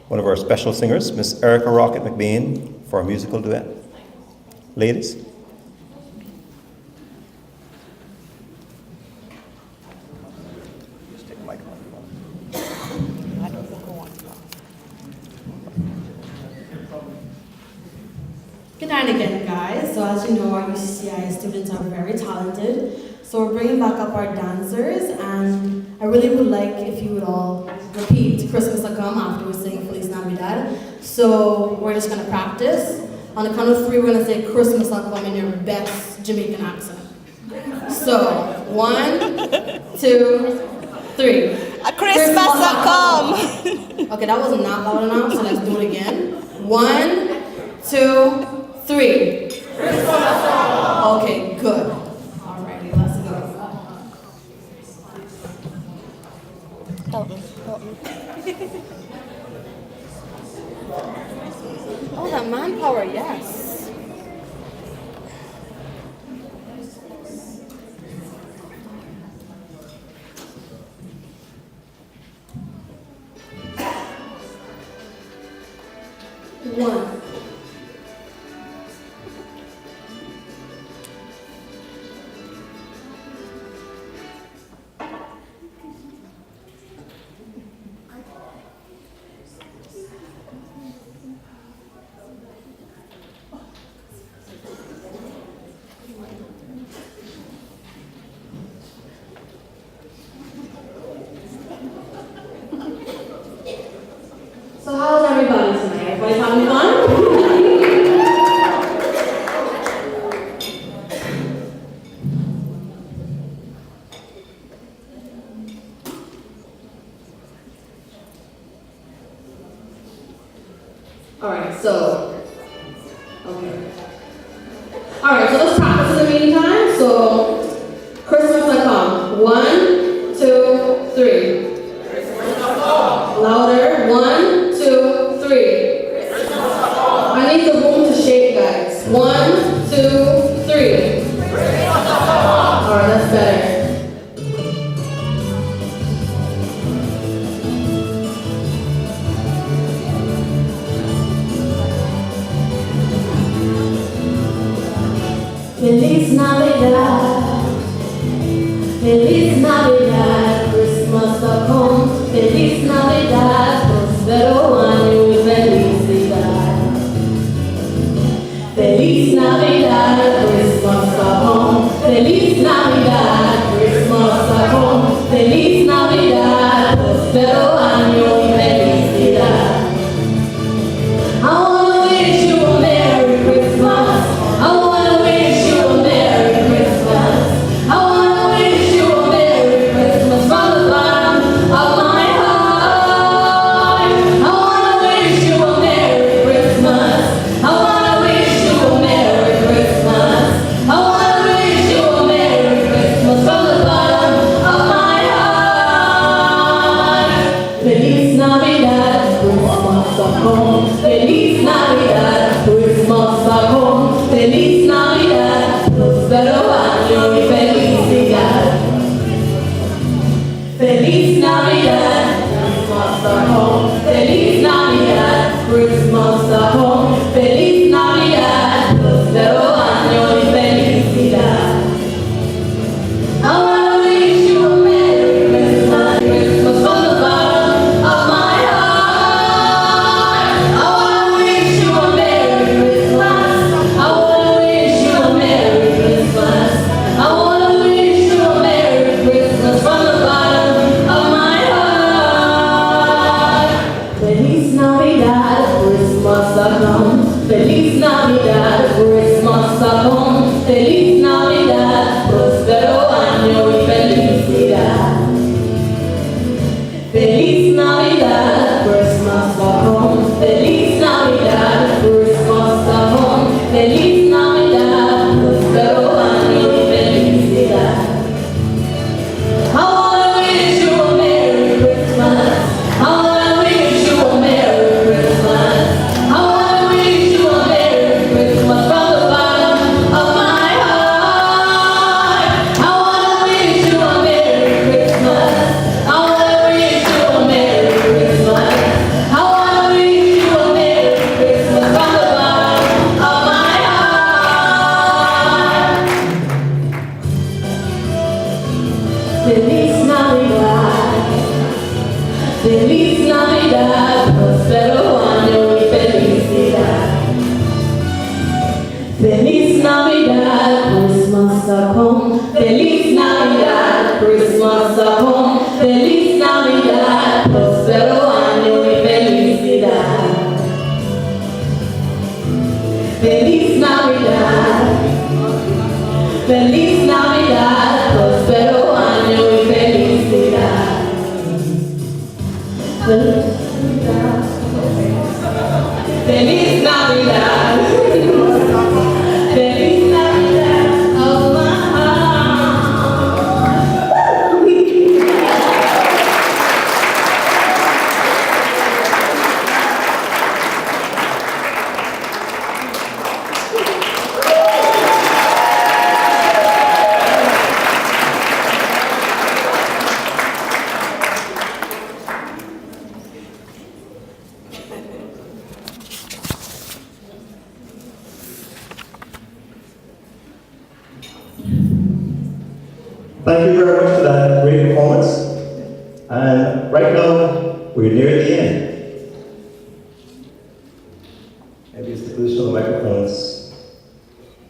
one of our special singers, Ms. Erica Rocket McBain, for a musical duet. Ladies. Just take the microphone. Good night again, guys. So as you know, our UCCI students are very talented. So we're bringing back up our dancers, and I really would like if you would all repeat "Christmas will come" after we sing Feliz Navidad. So we're just gonna practice. On the count of 3, we're gonna say "Christmas will come" in your best Jamaican accent. So 1, 2, 3. A Christmas will come. Okay, that was not loud enough, so let's do it again. 1, 2, 3. Okay, good. Alrighty, let's go. Oh, that manpower, yes. Alright, so let's practice in the meantime. So, Christmas I come. 1, 2, 3. Louder. 1, 2, 3. I need the room to shake, guys. 1, 2, 3. Alright, that's better. Feliz Navidad, Feliz Navidad, Christmas ha come. Feliz Navidad, prospero año y felicidad. Feliz Navidad, Christmas ha come. Feliz Navidad, Christmas ha come. Feliz Navidad, prospero año y felicidad. I wanna wish you a Merry Christmas. I wanna wish you a Merry Christmas. I wanna wish you a Merry Christmas from the bottom of my heart. I wanna wish you a Merry Christmas. I wanna wish you a Merry Christmas. I wanna wish you a Merry Christmas from the bottom of my heart. Feliz Navidad, Christmas ha come. Feliz Navidad, Christmas ha come. Feliz Navidad, prospero año y felicidad. Feliz Navidad, Christmas ha come. Feliz Navidad, Christmas ha come. Feliz Navidad, prospero año y felicidad. I wanna wish you a Merry Christmas, Christmas from the bottom of my heart. I wanna wish you a Merry Christmas. I wanna wish you a Merry Christmas. I wanna wish you a Merry Christmas from the bottom of my heart. Feliz Navidad, Christmas ha come. Feliz Navidad, Christmas ha come. Feliz Navidad, prospero año y felicidad. Feliz Navidad, Christmas ha come. Feliz Navidad, Christmas ha come. Feliz Navidad, prospero año y felicidad. I wanna wish you a Merry Christmas. I wanna wish you a Merry Christmas. I wanna wish you a Merry Christmas from the bottom of my heart. I wanna wish you a Merry Christmas. I wanna wish you a Merry Christmas. I wanna wish you a Merry Christmas from the bottom of my heart. Feliz Navidad, Feliz Navidad, prospero año y felicidad. Feliz Navidad, Christmas ha come. Feliz Navidad, Christmas ha come. Feliz Navidad, prospero año y felicidad. Feliz Navidad, Feliz Navidad, prospero año y felicidad. Feliz Navidad, Feliz Navidad, Feliz Navidad, oh my heart. Thank you very much for that great performance. And right now, we're near the end. Maybe it's the position of the microphones.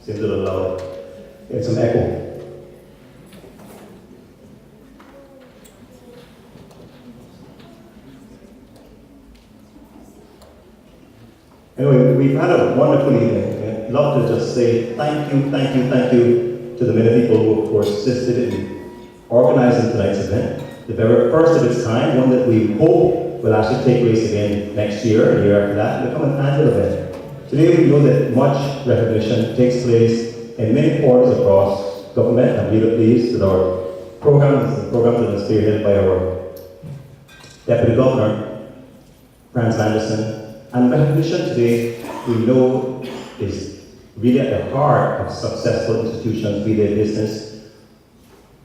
Seems a little loud. Get some echo. Anyway, we've had a wonderful evening. I'd love to just say thank you to the many people who, of course, assisted in organizing tonight's event. The very first of its kind, one that we hope will actually take place again next year and the year after that, become an annual event. Today we know that much recognition takes place in many quarters across government, and we are pleased that our programs that are spearheaded by our Deputy Governor, Franz Anderson, and recognition today we know is really at the heart of successful institutions, be they business,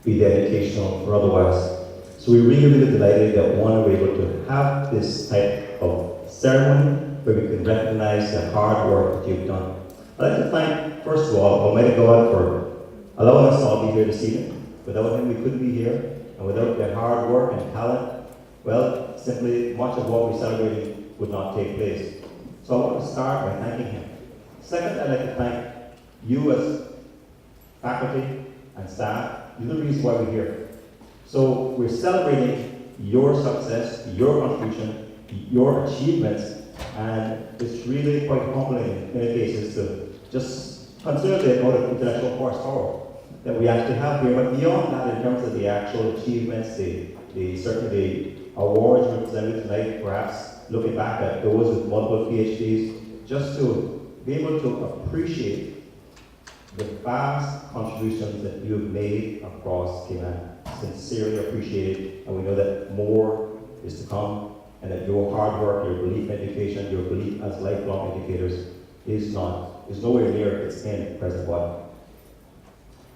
be they educational or otherwise. So we're really delighted that we're able to have this type of ceremony where we can recognize the hard work that you've done. I'd like to thank, first of all, Almighty God for allowing us to all be here this evening. Without Him, we couldn't be here, and without their hard work and talent, well, simply much of what we're celebrating would not take place. So I want to start by thanking Him. Second, I'd like to thank you as faculty and staff. You're the reason why we're here. So we're celebrating your success, your contribution, your achievements, and it's really quite humbling in many cases to just consider the amount of intellectual horsepower that we actually have here. But beyond that, in terms of the actual achievements, certainly the awards represented tonight, perhaps looking back at those with multiple PhDs, just to be able to appreciate the vast contributions that you've made across Cayman. Sincerely appreciated, and we know that more is to come, and that your hard work, your belief in education, your belief as lifelong educators is nowhere near its end, present body.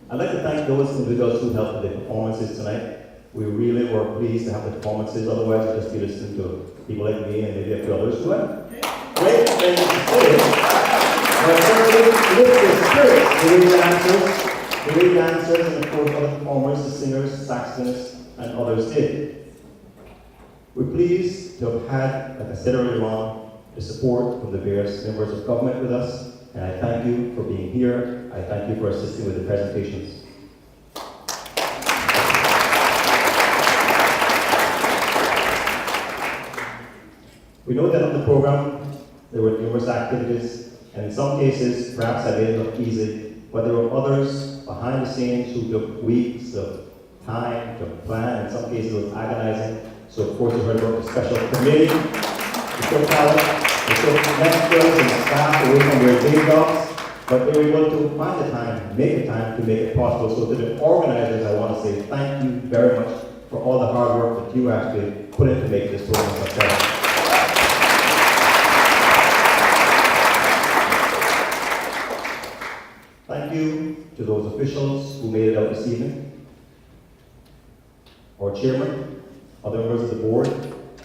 I'd like to thank those individuals who helped with the performances tonight. We really were pleased to have the performances, otherwise we'd just be listening to people like me and maybe a few others who had great things to say. But certainly, lift the spirits, the way dancers and of course other performers, the singers, saxophonists, and others did. We're pleased to have had, like I said earlier on, the support from the various members of government with us, and I thank you for being here. I thank you for assisting with the presentations. We know that on the program there were numerous activities, and in some cases perhaps I made it look easy, but there were others behind the scenes who took weeks of time to plan. In some cases it was agonizing. So of course you heard about the special committee, the took talent, they took mentors and staff away from their day jobs, but they were able to find the time, make the time to make it possible. So to the organizers, I want to say thank you very much for all the hard work that you actually put in to make this program a success. Thank you to those officials who made it out this evening, our chairman, other members of the board,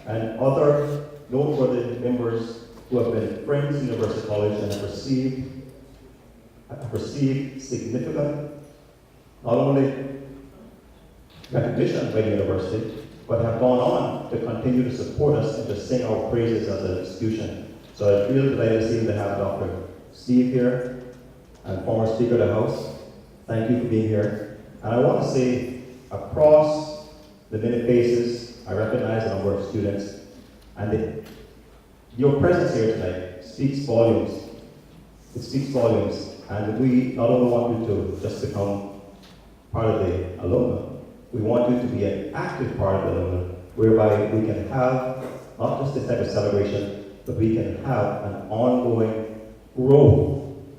and other noteworthy members who have been friends of University College and have received significant, not only recognition by the university, but have gone on to continue to support us and to sing our praises as an institution. So I'm really delighted this evening to have Dr. Steve here, and former Speaker of the House. Thank you for being here. And I want to say, across the many faces, I recognize a number of students, and your presence here tonight speaks volumes. It speaks volumes, and we not only want you to just become part of the alumni, we want you to be an active part of the alumni, whereby we can have not just this type of celebration, but we can have an ongoing growth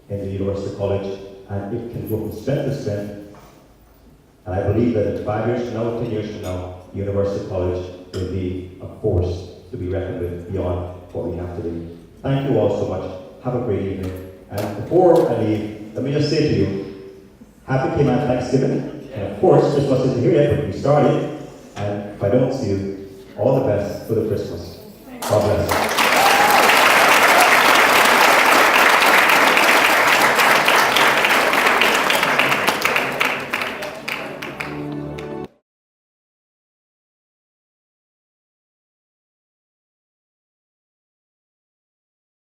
in the University College, and it can go from strength to strength. And I believe that in 5 years from now, 10 years from now, University College will be a force to be reckoned with beyond what we have today. Thank you all so much. Have a great evening. And before I leave, let me just say to you, happy Cayman Thanksgiving. And of course, Christmas isn't here yet, but we started. And if I don't see you, all the best for the Christmas. God bless.